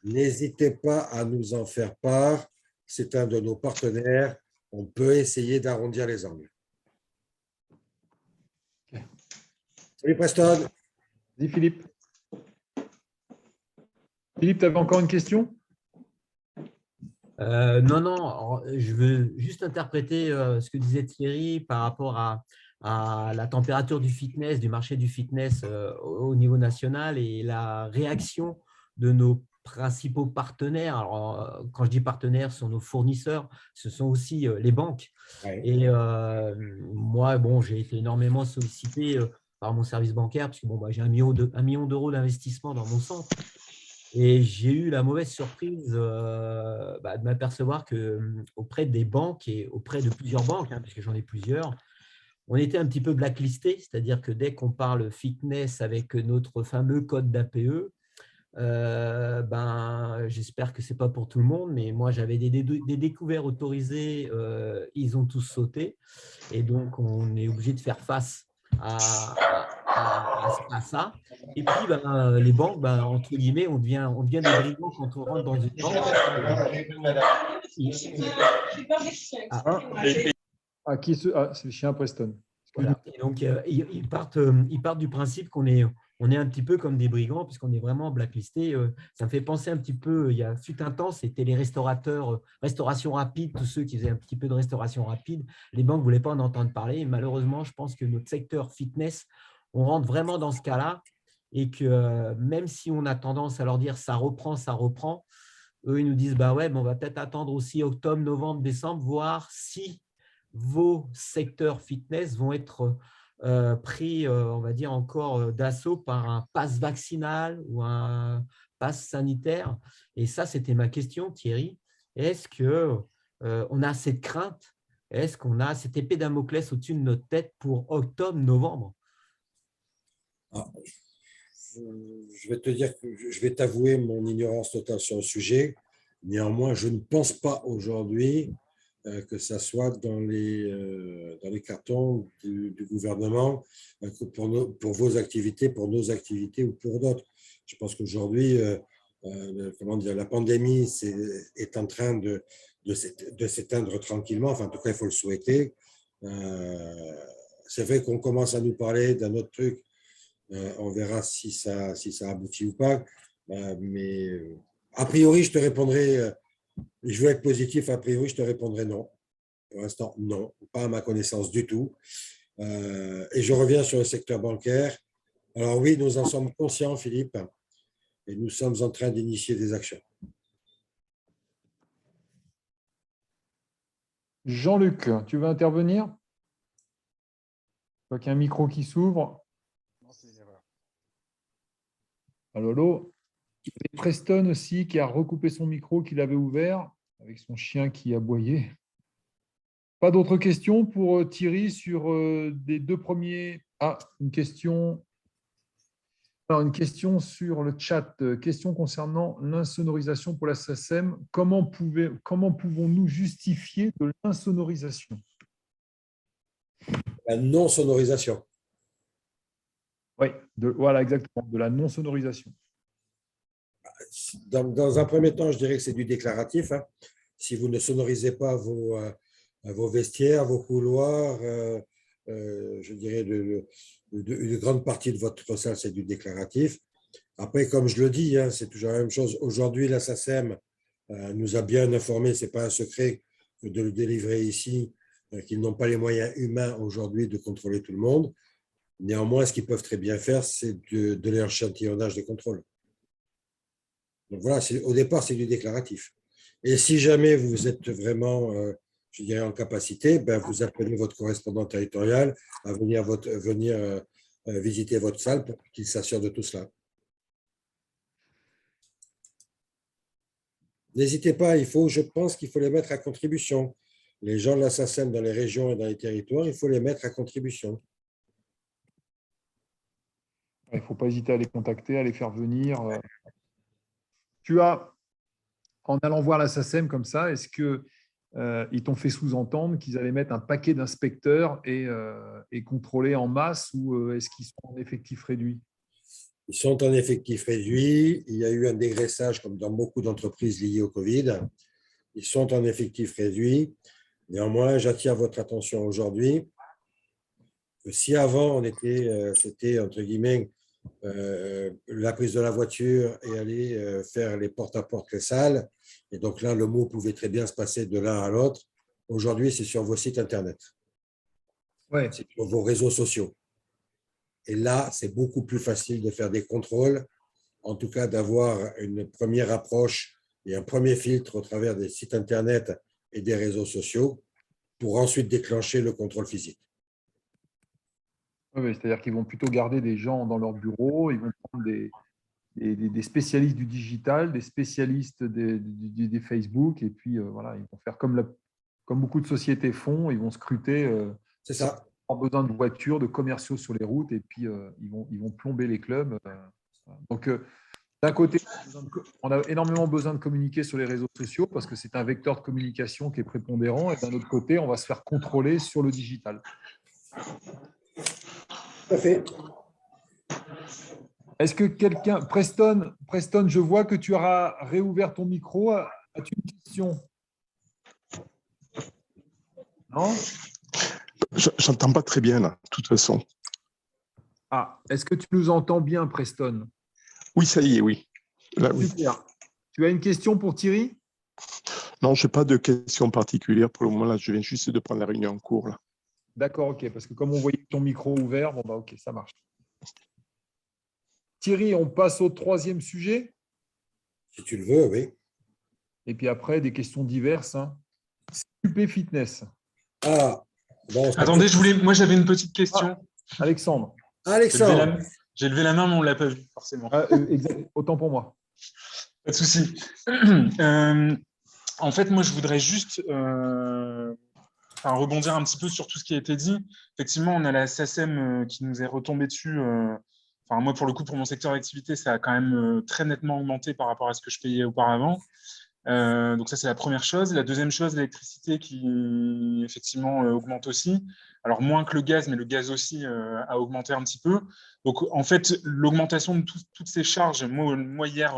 Speaker 2: n'hésitez pas à nous en faire part. C'est un de nos partenaires. On peut essayer d'arrondir les angles.
Speaker 1: Okay.
Speaker 2: Salut Preston.
Speaker 1: Dis Philippe. Philippe, tu avais encore une question?
Speaker 4: Non, je veux juste interpréter ce que disait Thierry par rapport à la température du fitness, du marché du fitness au niveau national et la réaction de nos principaux partenaires. Alors, quand je dis partenaires, ce sont nos fournisseurs, ce sont aussi les banques. Ouais. Et moi, j'ai été énormément sollicité par mon service bancaire parce que j'ai 1 million d'euros d'investissement dans mon centre. Et j'ai eu la mauvaise surprise de m'apercevoir qu'auprès des banques et auprès de plusieurs banques, puisque j'en ai plusieurs, on était un petit peu blacklisté, c'est-à-dire que dès qu'on parle fitness avec notre fameux code d'APE, j'espère que ce n'est pas pour tout le monde, mais moi j'avais des découvertes autorisées, ils ont tous sauté. Et donc on est obligé de faire face à ça. Et puis, les banques, entre guillemets, on devient des brigands quand on rentre dans une banque.
Speaker 1: C'est le chien Preston.
Speaker 4: Voilà. Et donc, ils partent du principe qu'on est on est un petit peu comme des brigands puisqu'on est vraiment blacklisté. Ça me fait penser un petit peu, il y a fut un temps, c'était les restaurateurs, restauration rapide, tous ceux qui faisaient un petit peu de restauration rapide. Les banques ne voulaient pas en entendre parler. Et malheureusement, je pense que notre secteur fitness, on rentre vraiment dans ce cas-là et que même si on a tendance à leur dire ça reprend, eux, ils nous disent bah ouais, mais on va peut-être attendre aussi octobre, novembre, décembre, voir si vos secteurs fitness vont être pris, on va dire, encore d'assaut par un pass vaccinal ou un pass sanitaire. Et ça, c'était ma question, Thierry. Est-ce qu'on a cette crainte? Est-ce qu'on a cette épée Damoclès au-dessus de notre tête pour octobre, novembre?
Speaker 2: Ah, je vais te dire que je vais t'avouer mon ignorance totale sur le sujet. Néanmoins, je ne pense pas aujourd'hui que ça soit dans les cartons du gouvernement pour vos activités, pour nos activités ou pour d'autres. Je pense qu'aujourd'hui, comment dire, la pandémie est en train de s'éteindre tranquillement. Enfin, en tout cas, il faut le souhaiter. C'est vrai qu'on commence à nous parler d'un autre truc. On verra si ça aboutit ou pas. Mais a priori, je te répondrai, je veux être positif, a priori, je te répondrai non. Pour l'instant, non, pas à ma connaissance du tout. Et je reviens sur le secteur bancaire. Alors oui, nous en sommes conscients, Philippe, et nous sommes en train d'initier des actions.
Speaker 1: Jean-Luc, tu veux intervenir? Je vois qu'il y a un micro qui s'ouvre. Allô, allô. Il y avait Preston aussi qui a recoupé son micro qu'il avait ouvert avec son chien qui aboyait. Pas d'autres questions pour Thierry sur des deux premiers. Ah, une question. Alors, une question sur le chat. Question concernant l'insonorisation pour la SACEM. Comment pouvons-nous justifier de l'insonorisation?
Speaker 2: La non-sonorisation.
Speaker 1: Oui, voilà, exactement, de la non-sonorisation.
Speaker 2: Dans un premier temps, je dirais que c'est du déclaratif. Hein. Si vous ne sonorisez pas vos vestiaires, vos couloirs, je dirais une grande partie de votre salle, c'est du déclaratif. Après, comme je le dis, hein, c'est toujours la même chose. Aujourd'hui, la SACEM nous a bien informé, ce n'est pas un secret de le délivrer ici, qu'ils n'ont pas les moyens humains aujourd'hui de contrôler tout le monde. Néanmoins, ce qu'ils peuvent très bien faire, c'est de l'échantillonnage des contrôles. Donc voilà, au départ, c'est du déclaratif. Et si jamais vous êtes vraiment, je dirais, en capacité, ben, vous appelez votre correspondant territorial à venir visiter votre salle pour qu'il s'assure de tout cela. N'hésitez pas, je pense qu'il faut les mettre à contribution. Les gens de la SACEM dans les régions et dans les territoires, il faut les mettre à contribution.
Speaker 1: Il ne faut pas hésiter à les contacter, à les faire venir. Tu as, en allant voir la SACEM comme ça, est-ce qu'ils t'ont fait sous-entendre qu'ils allaient mettre un paquet d'inspecteurs et contrôler en masse, ou est-ce qu'ils sont en effectif réduit?
Speaker 2: Ils sont en effectif réduit. Il y a eu un dégraissage comme dans beaucoup d'entreprises liées au Covid. Ils sont en effectif réduit. Néanmoins, j'attire votre attention aujourd'hui que si avant, c'était entre guillemets la prise de la voiture et aller faire les porte-à-porte les salles, et donc là, le mot pouvait très bien se passer de l'un à l'autre. Aujourd'hui, c'est sur vos sites Internet.
Speaker 1: Ouais.
Speaker 2: C'est sur vos réseaux sociaux. Et là, c'est beaucoup plus facile de faire des contrôles, en tout cas d'avoir une première approche et un premier filtre au travers des sites Internet et des réseaux sociaux pour ensuite déclencher le contrôle physique.
Speaker 1: Oui, c'est-à-dire qu'ils vont plutôt garder des gens dans leur bureau, ils vont prendre des spécialistes du digital, des spécialistes des Facebook, et puis voilà, ils vont faire comme beaucoup de sociétés font, ils vont scruter.
Speaker 2: C'est ça.
Speaker 1: Pas besoin de voitures, de commerciaux sur les routes, et puis ils vont plomber les clubs. Donc, d'un côté, on a énormément besoin de communiquer sur les réseaux sociaux parce que c'est un vecteur de communication qui est prépondérant, et d'un autre côté, on va se faire contrôler sur le digital.
Speaker 2: Tout à fait.
Speaker 1: Est-ce que quelqu'un… Preston, je vois que tu auras réouvert ton micro. As-tu une question? Non?
Speaker 5: J'entends pas très bien, là, de toute façon.
Speaker 1: Ah, est-ce que tu nous entends bien, Preston?
Speaker 5: Oui, ça y est, oui. Là, oui.
Speaker 1: Super. Tu as une question pour Thierry?
Speaker 5: Non, je n'ai pas de questions particulières pour le moment. Là, je viens juste de prendre la réunion en cours. Là.
Speaker 1: D'accord, ok, parce que comme on voyait ton micro ouvert, bon, bah, ok, ça marche. Thierry, on passe au troisième sujet,
Speaker 2: Si tu le veux, oui.
Speaker 1: et puis après, des questions diverses. Hein. UP Fitness.
Speaker 2: Ah, bon,
Speaker 6: Attendez, moi j'avais une petite question.
Speaker 1: Alexandre.
Speaker 6: J'ai levé
Speaker 2: Alexandre,
Speaker 6: j'ai levé la main, mais on ne l'a pas vu, forcément.
Speaker 1: Autant pour moi.
Speaker 6: Pas de souci. En fait, moi, je voudrais juste rebondir un petit peu sur tout ce qui a été dit. Effectivement, on a la SACEM qui nous est retombée dessus. Moi, pour le coup, pour mon secteur d'activité, ça a quand même très nettement augmenté par rapport à ce que je payais auparavant. Donc ça, c'est la première chose. La deuxième chose, l'électricité qui, effectivement, augmente aussi. Alors, moins que le gaz, mais le gaz aussi a augmenté un petit peu. Donc, en fait, l'augmentation de toutes ces charges, moi hier,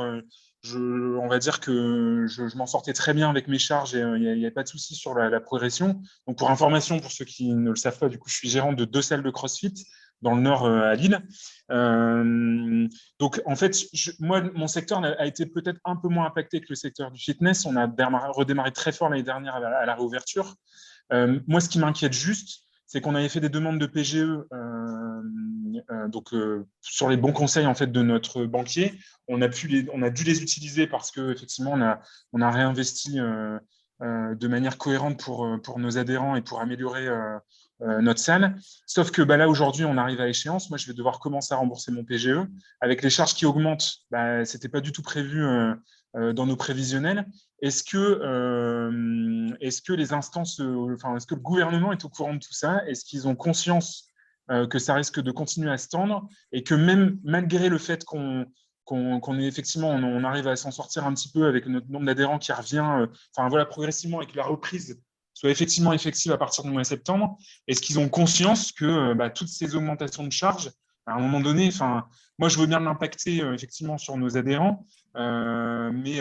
Speaker 6: on va dire que je m'en sortais très bien avec mes charges et il n'y a pas de souci sur la progression. Donc, pour information, pour ceux qui ne le savent pas, du coup, je suis gérant de 2 salles de CrossFit dans le nord à Lille. Donc, en fait, moi, mon secteur a été peut-être un peu moins impacté que le secteur du fitness. On a redémarré très fort l'année dernière à la réouverture. Moi, ce qui m'inquiète juste, c'est qu'on avait fait des demandes de PGE sur les bons conseils en fait, de notre banquier. On a dû les utiliser parce qu'effectivement, on a réinvesti de manière cohérente pour nos adhérents et pour améliorer notre salle. Sauf que là, aujourd'hui, on arrive à échéance. Moi, je vais devoir commencer à rembourser mon PGE. Avec les charges qui augmentent, ce n'était pas du tout prévu dans nos prévisionnels. Est-ce que les instances, est-ce que le gouvernement est au courant de tout ça? Est-ce qu'ils ont conscience que ça risque de continuer à se tendre et que même malgré le fait qu'on est effectivement, on arrive à s'en sortir un petit peu avec notre nombre d'adhérents qui revient, progressivement et que la reprise soit effectivement effective à partir du mois de septembre, est-ce qu'ils ont conscience que toutes ces augmentations de charges, à un moment donné, moi je veux bien l'impacter effectivement sur nos adhérents, mais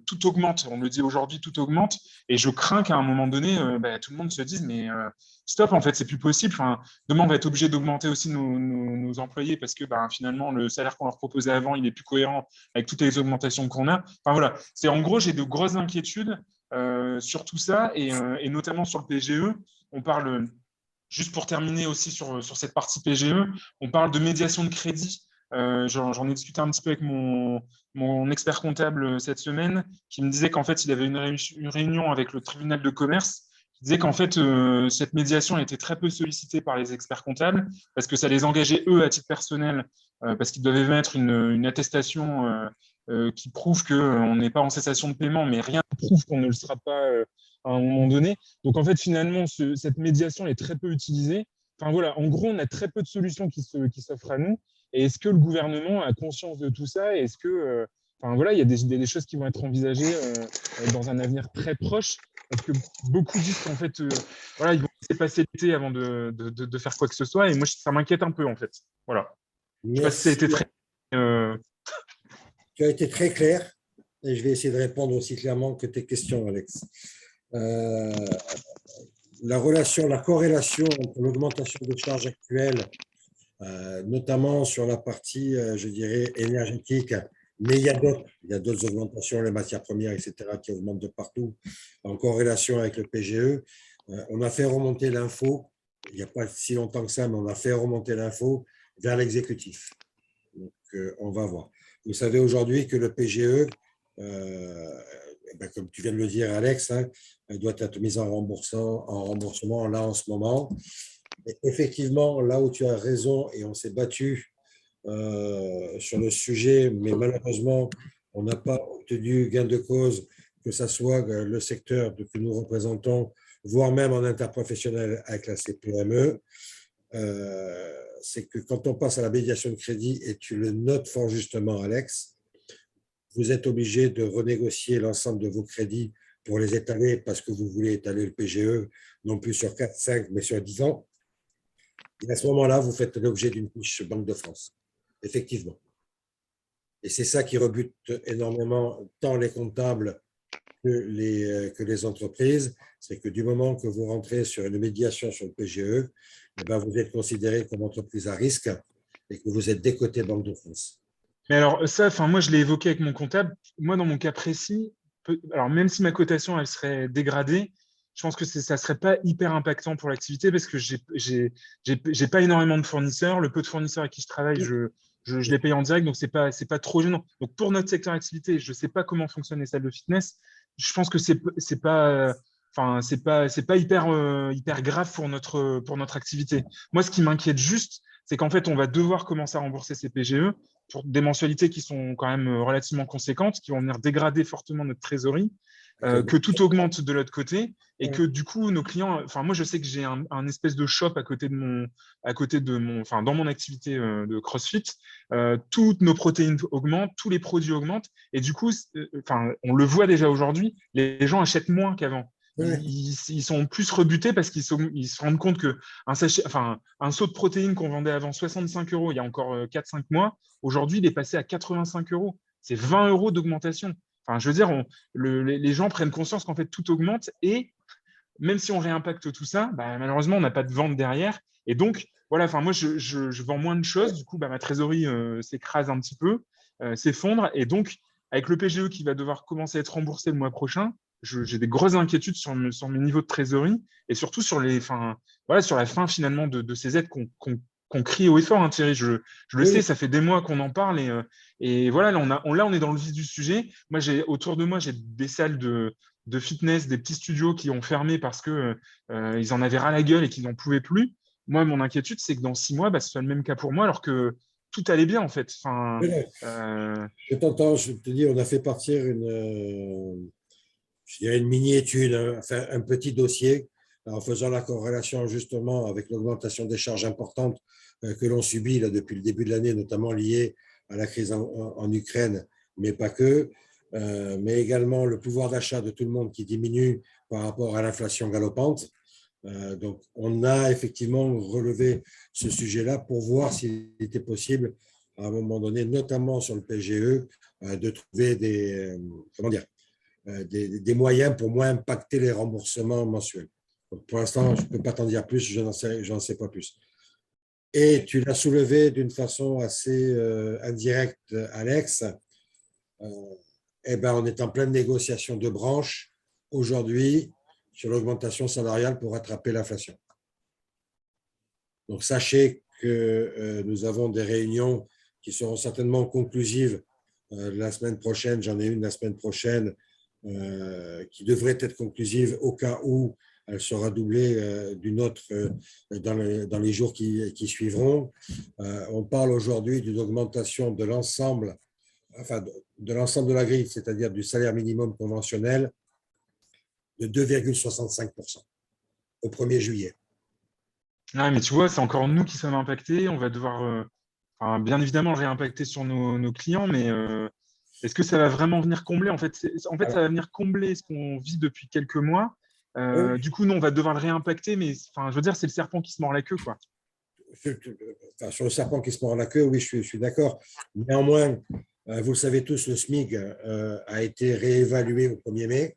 Speaker 6: tout augmente, on le dit aujourd'hui, tout augmente, et je crains qu'à un moment donné, tout le monde se dise, mais stop, en fait, c'est plus possible. Demain, on va être obligé d'augmenter aussi nos employés parce que finalement, le salaire qu'on leur proposait avant, il est plus cohérent avec toutes les augmentations qu'on a. Voilà, c'est en gros, j'ai de grosses inquiétudes sur tout ça et notamment sur le PGE. On parle, juste pour terminer aussi sur cette partie PGE, on parle de médiation de crédit. J'en ai discuté un petit peu avec mon expert comptable cette semaine qui me disait qu'en fait, il avait une réunion avec le tribunal de commerce qui disait qu'en fait, cette médiation était très peu sollicitée par les experts comptables parce que ça les engageait, eux, à titre personnel, parce qu'ils devaient mettre une attestation qui prouve qu'on n'est pas en cessation de paiement, mais rien ne prouve qu'on ne le sera pas à un moment donné. Donc, en fait, finalement, cette médiation est très peu utilisée. Voilà, en gros, on a très peu de solutions qui s'offrent à nous. Et est-ce que le gouvernement a conscience de tout ça? Est-ce que, il y a des choses qui vont être envisagées dans un avenir très proche? Parce que beaucoup disent qu'en fait, ils vont laisser passer l'été avant de faire quoi que ce soit. Et moi, ça m'inquiète un peu, en fait. Voilà. Je ne sais pas si ça a été très…
Speaker 2: Tu as été très clair et je vais essayer de répondre aussi clairement que tes questions, Alex. La corrélation entre l'augmentation des charges actuelles, notamment sur la partie, je dirais, énergétique, mais il y a d'autres augmentations, les matières premières, etc., qui augmentent de partout, en corrélation avec le PGE. On a fait remonter l'info, il n'y a pas si longtemps que ça, mais on a fait remonter l'info vers l'exécutif. Donc, on va voir. Vous savez aujourd'hui que le PGE, comme tu viens de le dire, Alex, doit être mis en remboursement là en ce moment. Et effectivement, là où tu as raison, et on s'est battu sur le sujet, mais malheureusement, on n'a pas obtenu gain de cause, que ce soit le secteur que nous représentons, voire même en interprofessionnel avec la CPME. C'est que quand on passe à la médiation de crédit, et tu le notes fort justement, Alex, vous êtes obligé de renégocier l'ensemble de vos crédits pour les étaler parce que vous voulez étaler le PGE, non plus sur 4, 5, mais sur 10 ans. Et à ce moment-là, vous faites l'objet d'une fiche Banque de France, effectivement. Et c'est ça qui rebute énormément tant les comptables que les entreprises, c'est que du moment que vous rentrez sur une médiation sur le PGE, vous êtes considéré comme entreprise à risque et que vous êtes décoté Banque de France.
Speaker 6: Mais alors, ça, moi, je l'ai évoqué avec mon comptable. Moi, dans mon cas précis, alors même si ma cotation, elle serait dégradée, je pense que ça ne serait pas hyper impactant pour l'activité parce que j'ai pas énormément de fournisseurs. Le peu de fournisseurs avec qui je travaille, je les paye en direct, donc c'est pas trop gênant. Donc, pour notre secteur d'activité, je ne sais pas comment fonctionnent les salles de fitness. Je pense que c'est pas, c'est pas hyper grave pour notre activité. Moi, ce qui m'inquiète juste, c'est qu'en fait, on va devoir commencer à rembourser ces PGE pour des mensualités qui sont quand même relativement conséquentes, qui vont venir dégrader fortement notre trésorerie, que tout augmente de l'autre côté et que du coup, nos clients, moi, je sais que j'ai un espèce de shop dans mon activité de CrossFit, toutes nos protéines augmentent, tous les produits augmentent et du coup, on le voit déjà aujourd'hui, les gens achètent moins qu'avant. Ils sont plus rebutés parce qu'ils se rendent compte que un seau de protéines qu'on vendait avant 65 € il y a encore 4-5 mois, aujourd'hui, il est passé à 85 €. C'est 20 € d'augmentation. Je veux dire, les gens prennent conscience qu'en fait, tout augmente et même si on réimpacte tout ça, malheureusement, on n'a pas de vente derrière. Et donc, voilà, moi, je vends moins de choses. Du coup, ma trésorerie s'écrase un petit peu, s'effondre. Et donc, avec le PGE qui va devoir commencer à être remboursé le mois prochain, j'ai des grosses inquiétudes sur mes niveaux de trésorerie et surtout sur sur la fin finalement de ces aides qu'on crie haut et fort, hein, Thierry. Je le sais, ça fait des mois qu'on en parle et voilà, là, on est dans le vif du sujet. Moi, autour de moi, j'ai des salles de fitness, des petits studios qui ont fermé parce que ils en avaient ras la gueule et qu'ils n'en pouvaient plus. Moi, mon inquiétude, c'est que dans 6 mois, ce soit le même cas pour moi, alors que tout allait bien en fait.
Speaker 2: Je t'entends, je te dis, on a fait partir je dirais une mini-étude, enfin, un petit dossier, en faisant la corrélation justement avec l'augmentation des charges importantes que l'on subit là, depuis le début de l'année, notamment liées à la crise en Ukraine, mais pas que, mais également le pouvoir d'achat de tout le monde qui diminue par rapport à l'inflation galopante. Donc, on a effectivement relevé ce sujet-là pour voir s'il était possible, à un moment donné, notamment sur le PGE, de trouver des moyens pour moins impacter les remboursements mensuels. Donc, pour l'instant, je ne peux pas t'en dire plus, je n'en sais pas plus. Et tu l'as soulevé d'une façon assez indirecte, Alex. On est en pleine négociation de branche aujourd'hui sur l'augmentation salariale pour rattraper l'inflation. Donc, sachez que nous avons des réunions qui seront certainement conclusives la semaine prochaine. J'en ai une la semaine prochaine qui devrait être conclusive au cas où elle sera doublée d'une autre dans les jours qui suivront. On parle aujourd'hui d'une augmentation de l'ensemble, de l'ensemble de la grille, c'est-à-dire du salaire minimum conventionnel, de 2,65% au 1er juillet.
Speaker 6: Mais tu vois, c'est encore nous qui sommes impactés. On va devoir, bien évidemment, le réimpacter sur nos clients, mais est-ce que ça va vraiment venir combler? En fait, ça va venir combler ce qu'on vit depuis quelques mois. Du coup, nous, on va devoir le réimpacter, mais je veux dire, c'est le serpent qui se mord la queue, quoi.
Speaker 2: Sur le serpent qui se mord la queue, oui, je suis d'accord. Néanmoins, vous le savez tous, le SMIC a été réévalué au 1er mai.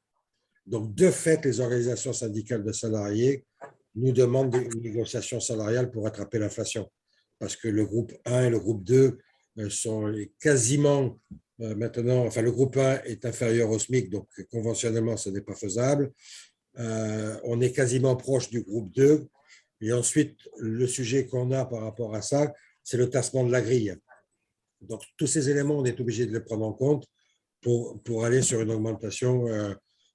Speaker 2: Donc, de fait, les organisations syndicales de salariés nous demandent une négociation salariale pour rattraper l'inflation. Parce que le groupe 1 et le groupe 2 sont quasiment maintenant, le groupe 1 est inférieur au SMIC, donc conventionnellement, ce n'est pas faisable. On est quasiment proche du groupe 2. Et ensuite, le sujet qu'on a par rapport à ça, c'est le tassement de la grille. Donc, tous ces éléments, on est obligé de les prendre en compte pour aller sur une augmentation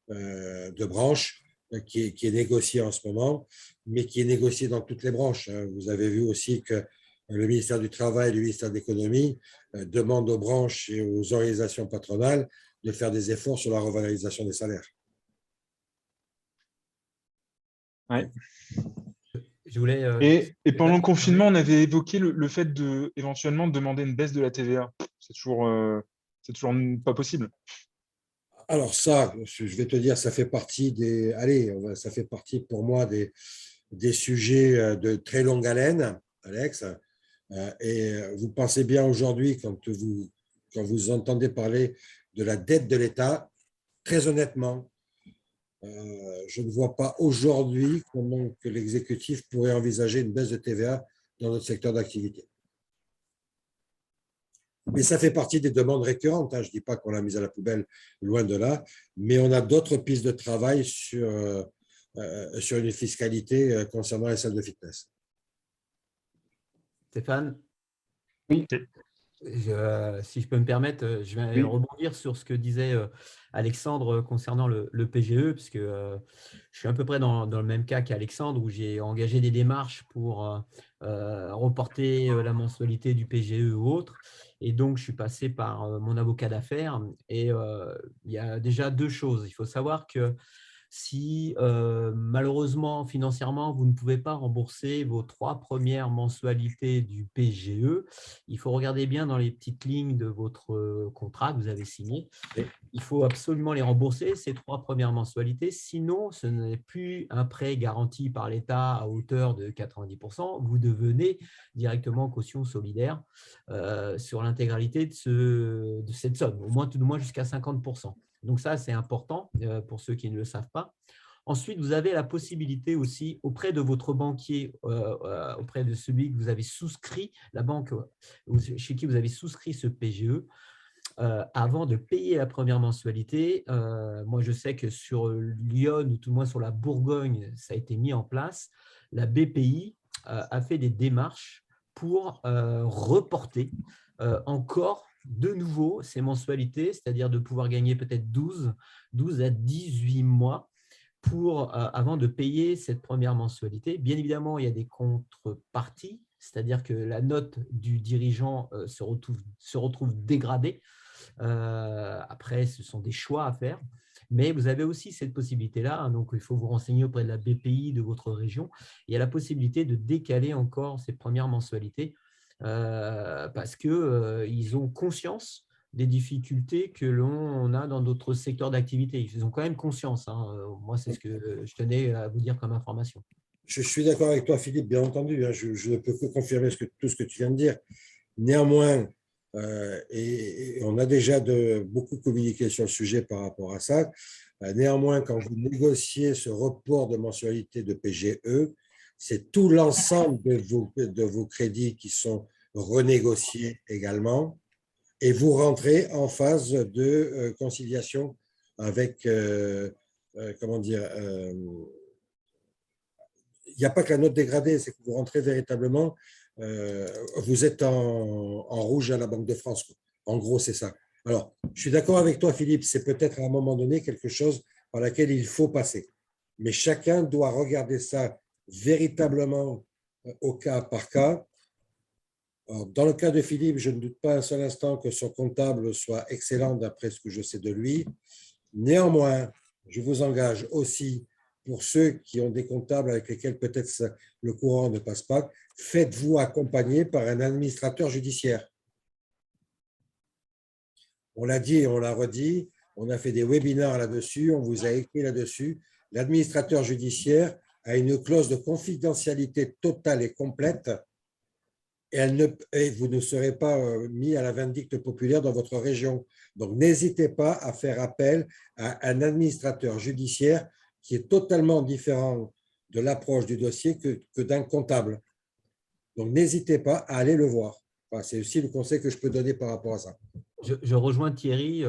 Speaker 2: de branche qui est négociée en ce moment, mais qui est négociée dans toutes les branches. Vous avez vu aussi que le ministère du Travail et le ministère de l'Économie demandent aux branches et aux organisations patronales de faire des efforts sur la revalorisation des salaires.
Speaker 6: Ouais.
Speaker 4: Je voulais,
Speaker 6: et pendant le confinement, on avait évoqué le fait éventuellement de demander une baisse de la TVA. C'est toujours pas possible.
Speaker 2: Alors ça, je vais te dire, ça fait partie ça fait partie pour moi des sujets de très longue haleine, Alex. Et vous pensez bien aujourd'hui, quand vous entendez parler de la dette de l'État, très honnêtement, je ne vois pas aujourd'hui comment que l'exécutif pourrait envisager une baisse de TVA dans notre secteur d'activité. Mais ça fait partie des demandes récurrentes, hein. Je ne dis pas qu'on l'a mise à la poubelle, loin de là, mais on a d'autres pistes de travail sur une fiscalité concernant les salles de fitness.
Speaker 4: Stéphane,
Speaker 1: Oui.
Speaker 4: si je peux me permettre, je vais
Speaker 1: Oui.
Speaker 4: rebondir sur ce que disait Alexandre concernant le PGE, puisque je suis à peu près dans le même cas qu'Alexandre, où j'ai engagé des démarches pour reporter la mensualité du PGE ou autre. Et donc, je suis passé par mon avocat d'affaires. Et il y a déjà deux choses. Il faut savoir que si malheureusement, financièrement, vous ne pouvez pas rembourser vos 3 premières mensualités du PGE, il faut regarder bien dans les petites lignes de votre contrat que vous avez signé. Il faut absolument les rembourser, ces 3 premières mensualités. Sinon, ce n'est plus un prêt garanti par l'État à hauteur de 90%. Vous devenez directement caution solidaire sur l'intégralité de cette somme, tout du moins jusqu'à 50%. Donc ça, c'est important pour ceux qui ne le savent pas. Ensuite, vous avez la possibilité aussi, auprès de votre banquier, auprès de celui que vous avez souscrit, la banque chez qui vous avez souscrit ce PGE, avant de payer la première mensualité. Moi, je sais que sur Lyon, ou tout le moins sur la Bourgogne, ça a été mis en place. La BPI a fait des démarches pour reporter encore de nouveau ces mensualités, c'est-à-dire de pouvoir gagner peut-être 12 à 18 mois avant de payer cette première mensualité. Bien évidemment, il y a des contreparties, c'est-à-dire que la note du dirigeant se retrouve dégradée. Après, ce sont des choix à faire. Mais vous avez aussi cette possibilité-là, hein, donc il faut vous renseigner auprès de la BPI de votre région. Il y a la possibilité de décaler encore ces premières mensualités parce qu'ils ont conscience des difficultés que l'on a dans d'autres secteurs d'activité. Ils ont quand même conscience. Hein. Moi, c'est ce que je tenais à vous dire comme information.
Speaker 2: Je suis d'accord avec toi, Philippe, bien entendu. Hein, je ne peux que confirmer tout ce que tu viens de dire. Néanmoins, et on a déjà beaucoup communiqué sur le sujet par rapport à ça, néanmoins, quand vous négociez ce report de mensualité de PGE, c'est tout l'ensemble de vos crédits qui sont renégociés également, et vous rentrez en phase de conciliation avec, comment dire, il n'y a pas que la note dégradée, c'est que vous rentrez véritablement, vous êtes en rouge à la Banque de France. En gros, c'est ça. Alors, je suis d'accord avec toi, Philippe, c'est peut-être à un moment donné quelque chose par laquelle il faut passer. Mais chacun doit regarder ça véritablement au cas par cas. Alors, dans le cas de Philippe, je ne doute pas un seul instant que son comptable soit excellent d'après ce que je sais de lui. Néanmoins, je vous engage aussi, pour ceux qui ont des comptables avec lesquels peut-être le courant ne passe pas, faites-vous accompagner par un administrateur judiciaire. On l'a dit et on l'a redit, on a fait des webinaires là-dessus, on vous a écrit là-dessus. L'administrateur judiciaire a une clause de confidentialité totale et complète et vous ne serez pas mis à la vindicte populaire dans votre région. Donc, n'hésitez pas à faire appel à un administrateur judiciaire qui est totalement différent de l'approche du dossier que d'un comptable. Donc, n'hésitez pas à aller le voir. Enfin, c'est aussi le conseil que je peux donner par rapport à ça.
Speaker 4: Je rejoins Thierry.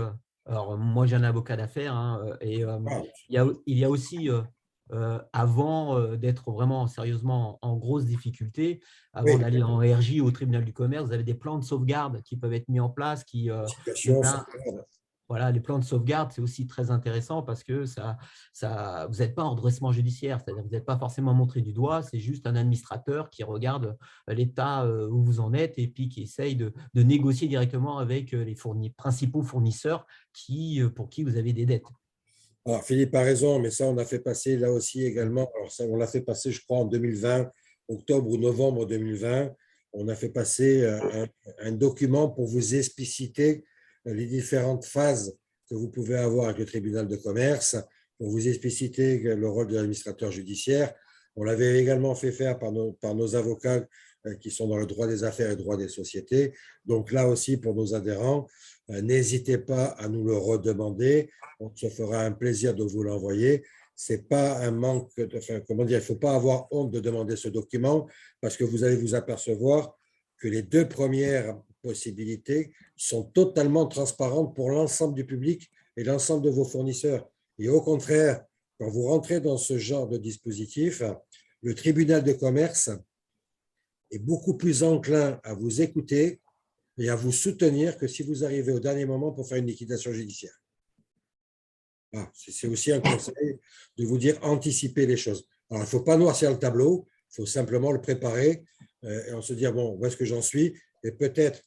Speaker 4: Alors, moi, j'ai un avocat d'affaires hein, et il y a aussi, avant d'être vraiment sérieusement en grosse difficulté, avant d'aller en RJ au tribunal du commerce, vous avez des plans de sauvegarde qui peuvent être mis en place. Voilà, les plans de sauvegarde, c'est aussi très intéressant parce que vous n'êtes pas en redressement judiciaire, c'est-à-dire que vous n'êtes pas forcément montré du doigt, c'est juste un administrateur qui regarde l'état où vous en êtes et puis qui essaye de négocier directement avec les principaux fournisseurs pour qui vous avez des dettes.
Speaker 2: Alors, Philippe a raison, mais ça, on a fait passer là aussi également, alors ça, on l'a fait passer, je crois, en 2020, octobre ou novembre 2020, on a fait passer un document pour vous expliciter les différentes phases que vous pouvez avoir avec le tribunal de commerce, pour vous expliciter le rôle de l'administrateur judiciaire. On l'avait également fait faire par nos avocats qui sont dans le droit des affaires et le droit des sociétés. Donc là aussi, pour nos adhérents, n'hésitez pas à nous le redemander. On se fera un plaisir de vous l'envoyer. Ce n'est pas un manque, il ne faut pas avoir honte de demander ce document parce que vous allez vous apercevoir que les 2 premières possibilités sont totalement transparentes pour l'ensemble du public et l'ensemble de vos fournisseurs. Et au contraire, quand vous rentrez dans ce genre de dispositif, le tribunal de commerce est beaucoup plus enclin à vous écouter et à vous soutenir que si vous arrivez au dernier moment pour faire une liquidation judiciaire. C'est aussi un conseil de vous dire anticiper les choses. Alors, il ne faut pas noircir le tableau, il faut simplement le préparer et on se dire, bon, où est-ce que j'en suis? Et peut-être,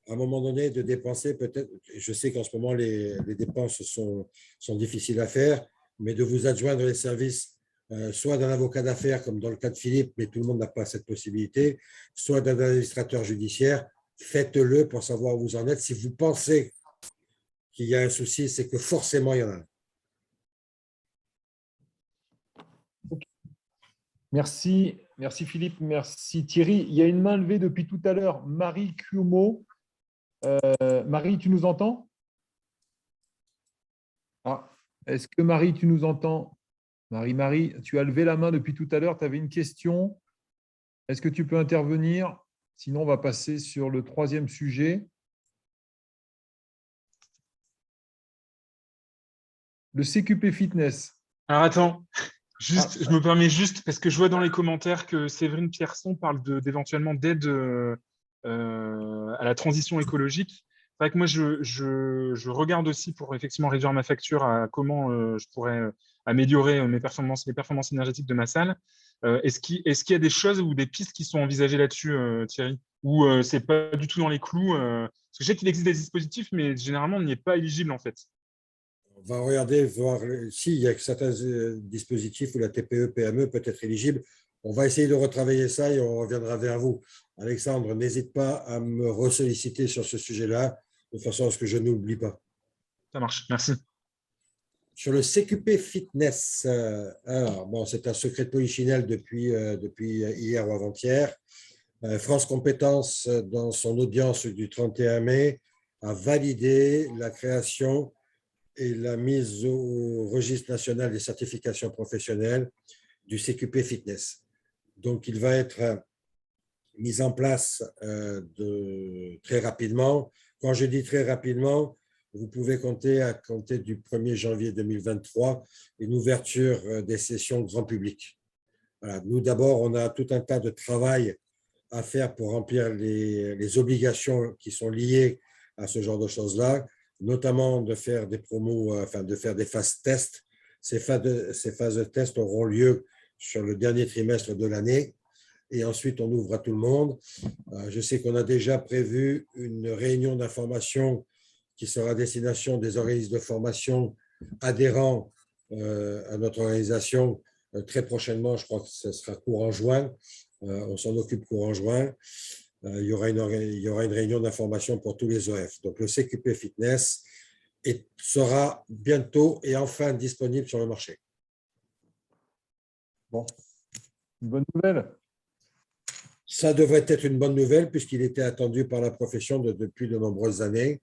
Speaker 2: à un moment donné, de dépenser, peut-être, je sais qu'en ce moment, les dépenses sont difficiles à faire, mais de vous adjoindre les services, soit d'un avocat d'affaires, comme dans le cas de Philippe, mais tout le monde n'a pas cette possibilité, soit d'un administrateur judiciaire. Faites-le pour savoir où vous en êtes. Si vous pensez qu'il y a un souci, c'est que forcément, il y en a un.
Speaker 1: Merci, merci Philippe, merci Thierry. Il y a une main levée depuis tout à l'heure. Marie Cuomo. Marie, tu nous entends? Est-ce que Marie, tu nous entends? Marie, tu as levé la main depuis tout à l'heure. Tu avais une question. Est-ce que tu peux intervenir? Sinon, on va passer sur le troisième sujet. Le CQP Fitness.
Speaker 6: Alors attends, juste, je me permets juste, parce que je vois dans les commentaires que Séverine Pierson parle d'éventuellement d'aide à la transition écologique. C'est vrai que moi, je regarde aussi pour effectivement réduire ma facture à comment je pourrais améliorer les performances énergétiques de ma salle. Est-ce qu'il y a des choses ou des pistes qui sont envisagées là-dessus, Thierry? Ou c'est pas du tout dans les clous parce que je sais qu'il existe des dispositifs, mais généralement, on n'y est pas éligible en fait.
Speaker 2: On va regarder, voir s'il y a certains dispositifs où la TPE, PME peut être éligible. On va essayer de retravailler ça et on reviendra vers vous. Alexandre, n'hésite pas à me ressolliciter sur ce sujet-là, de façon à ce que je n'oublie pas.
Speaker 6: Ça marche, merci.
Speaker 2: Sur le CQP Fitness, c'est un secret de polichinelle depuis hier ou avant-hier. France Compétences, dans son audience du 31 mai, a validé la création et la mise au registre national des certifications professionnelles du CQP Fitness. Donc, il va être mis en place très rapidement. Quand je dis très rapidement, vous pouvez compter à compter du 1er janvier 2023 une ouverture des sessions grand public. Voilà. Nous, d'abord, on a tout un tas de travail à faire pour remplir les obligations qui sont liées à ce genre de choses-là, notamment de faire des promos, de faire des phases tests. Ces phases de test auront lieu sur le dernier trimestre de l'année et ensuite on ouvre à tout le monde. Je sais qu'on a déjà prévu une réunion d'information qui sera à destination des organismes de formation adhérents à notre organisation très prochainement. Je crois que ce sera courant juin. On s'en occupe courant juin. Il y aura une réunion d'information pour tous les OF. Donc, le CQP Fitness sera bientôt et enfin disponible sur le marché.
Speaker 1: Bon, une bonne nouvelle.
Speaker 2: Ça devrait être une bonne nouvelle puisqu'il était attendu par la profession depuis de nombreuses années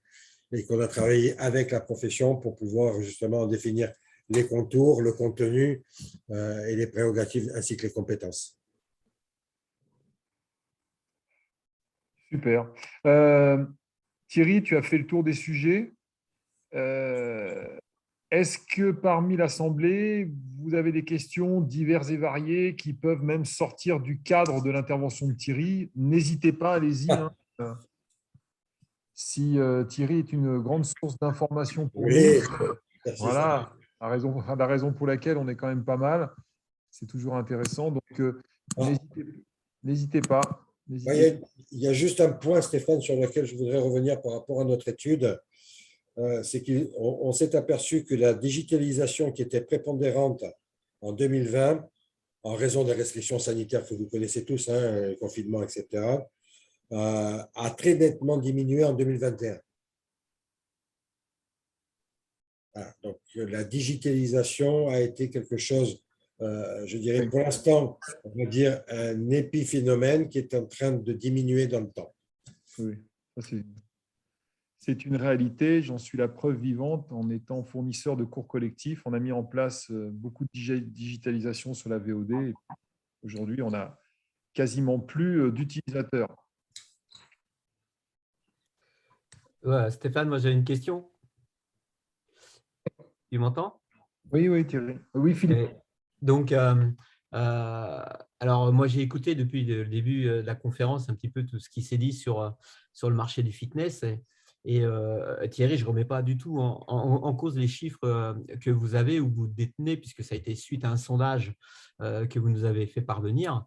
Speaker 2: et qu'on a travaillé avec la profession pour pouvoir justement en définir les contours, le contenu et les prérogatives ainsi que les compétences.
Speaker 1: Super. Thierry, tu as fait le tour des sujets. Est-ce que parmi l'Assemblée, vous avez des questions diverses et variées qui peuvent même sortir du cadre de l'intervention de Thierry? N'hésitez pas, allez-y. Si Thierry est une grande source d'information pour
Speaker 2: Oui,
Speaker 1: nous, voilà, la raison pour laquelle on est quand même pas mal. C'est toujours intéressant. Donc, n'hésitez pas.
Speaker 2: Il y a juste un point, Stéphane, sur lequel je voudrais revenir par rapport à notre étude. C'est qu'on s'est aperçu que la digitalisation qui était prépondérante en 2020, en raison des restrictions sanitaires que vous connaissez tous, le confinement, etc., a très nettement diminué en 2021. Voilà, donc, la digitalisation a été quelque chose, je dirais pour l'instant, on va dire un épiphénomène qui est en train de diminuer dans le temps.
Speaker 1: Oui, c'est une réalité. J'en suis la preuve vivante. En étant fournisseur de cours collectifs, on a mis en place beaucoup de digitalisation sur la VOD. Aujourd'hui, on n'a quasiment plus d'utilisateurs.
Speaker 4: Ouais, Stéphane, moi j'ai une question. Tu m'entends?
Speaker 1: Oui, oui, Thierry. Oui, Philippe.
Speaker 4: Ouais. Donc, alors moi j'ai écouté depuis le début de la conférence un petit peu tout ce qui s'est dit sur le marché du fitness. Thierry, je ne remets pas du tout en cause les chiffres que vous avez ou vous détenez, puisque ça a été suite à un sondage que vous nous avez fait parvenir.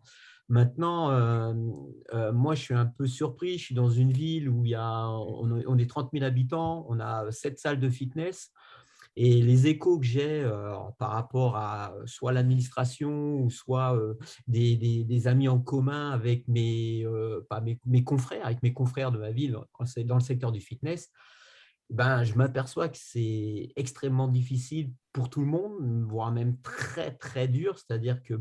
Speaker 4: Maintenant, moi, je suis un peu surpris. Je suis dans une ville où on est 30 000 habitants, on a 7 salles de fitness. Et les échos que j'ai par rapport à soit l'administration ou soit des amis en commun avec pas mes confrères, avec mes confrères de ma ville dans le secteur du fitness, ben, je m'aperçois que c'est extrêmement difficile pour tout le monde, voire même très, très dur. C'est-à-dire que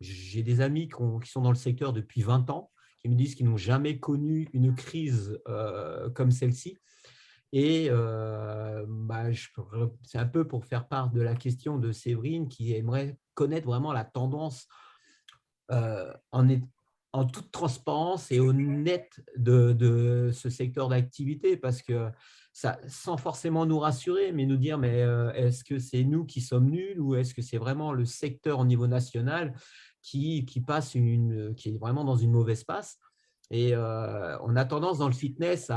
Speaker 4: j'ai des amis qui sont dans le secteur depuis 20 ans, qui me disent qu'ils n'ont jamais connu une crise comme celle-ci. C'est un peu pour faire part de la question de Séverine qui aimerait connaître vraiment la tendance euh, en, est- en toute transparence et honnête de ce secteur d'activité parce que ça, sans forcément nous rassurer, mais nous dire mais est-ce que c'est nous qui sommes nuls ou est-ce que c'est vraiment le secteur au niveau national qui qui est vraiment dans une mauvaise passe. On a tendance dans le fitness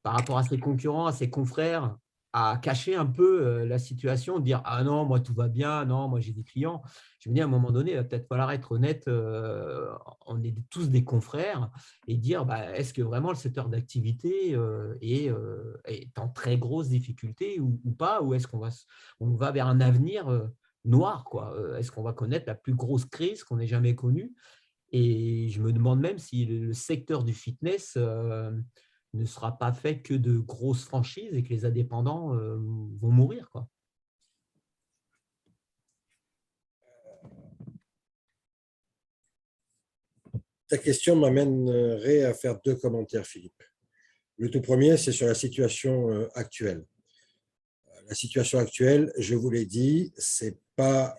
Speaker 4: par rapport à ses concurrents, à ses confrères, à cacher un peu la situation, dire ah non, moi tout va bien, non, moi j'ai des clients. Je me dis à un moment donné, il va peut-être falloir être honnête, on est tous des confrères, et dire bah, est-ce que vraiment le secteur d'activité est en très grosse difficulté ou pas, ou est-ce on va vers un avenir noir, quoi. Est-ce qu'on va connaître la plus grosse crise qu'on ait jamais connue? Et je me demande même si le secteur du fitness ne sera pas fait que de grosses franchises et que les indépendants vont mourir, quoi.
Speaker 2: Ta question m'amènerait à faire deux commentaires, Philippe. Le tout premier, c'est sur la situation actuelle. La situation actuelle, je vous l'ai dit, c'est pas.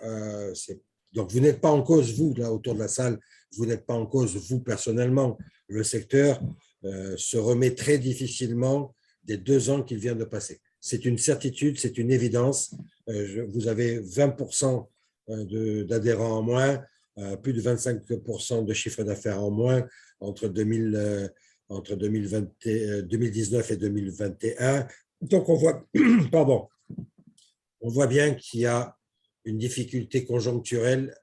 Speaker 2: Donc, vous n'êtes pas en cause, vous, là, autour de la salle, vous n'êtes pas en cause, vous, personnellement. Le secteur se remet très difficilement des 2 ans qu'il vient de passer. C'est une certitude, c'est une évidence. Vous avez 20% d'adhérents en moins, plus de 25% de chiffre d'affaires en moins entre 2019 et 2021. Donc, on voit, pardon, on voit bien qu'il y a une difficulté conjoncturelle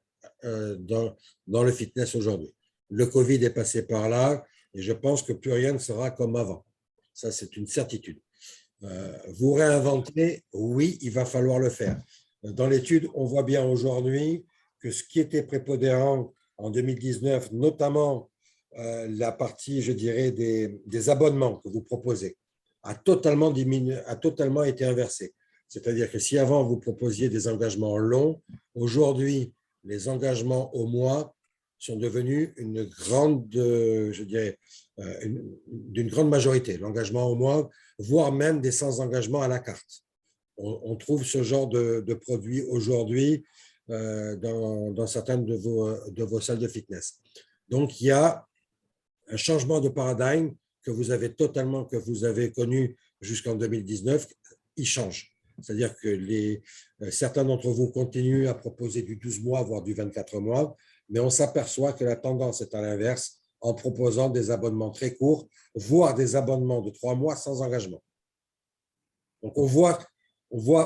Speaker 2: dans le fitness aujourd'hui. Le Covid est passé par là et je pense que plus rien ne sera comme avant. Ça, c'est une certitude. Vous réinventer, oui, il va falloir le faire. Dans l'étude, on voit bien aujourd'hui que ce qui était prépondérant en 2019, notamment la partie, je dirais, des abonnements que vous proposez, a totalement diminué, a totalement été inversé. C'est-à-dire que si avant vous proposiez des engagements longs, aujourd'hui, les engagements au mois sont devenus une grande, je dirais, d'une grande majorité. L'engagement au mois, voire même des sans-engagement à la carte. On trouve ce genre de produits aujourd'hui dans certaines de vos salles de fitness. Donc, il y a un changement de paradigme que vous avez connu jusqu'en 2019, il change. C'est-à-dire que certains d'entre vous continuent à proposer du 12 mois, voire du 24 mois, mais on s'aperçoit que la tendance est à l'inverse en proposant des abonnements très courts, voire des abonnements de 3 mois sans engagement. Donc, on voit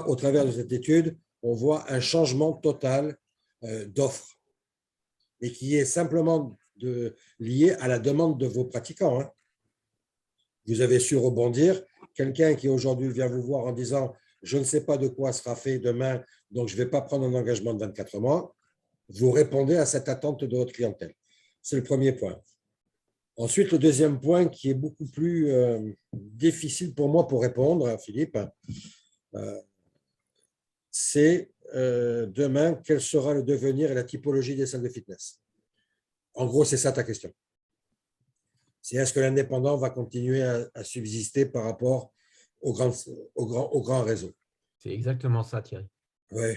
Speaker 2: au travers de cette étude, on voit un changement total d'offres, mais qui est simplement lié à la demande de vos pratiquants. Hein. Vous avez su rebondir. Quelqu'un qui aujourd'hui vient vous voir en disant « je ne sais pas de quoi sera fait demain, donc je ne vais pas prendre un engagement de 24 mois », vous répondez à cette attente de votre clientèle. C'est le premier point. Ensuite, le deuxième point qui est beaucoup plus difficile pour moi pour répondre, Philippe, c'est demain, quel sera le devenir et la typologie des salles de fitness. En gros, c'est ça ta question. C'est est-ce que l'indépendant va continuer à subsister par rapport au grand réseau.
Speaker 4: C'est exactement ça, Thierry.
Speaker 2: Ouais,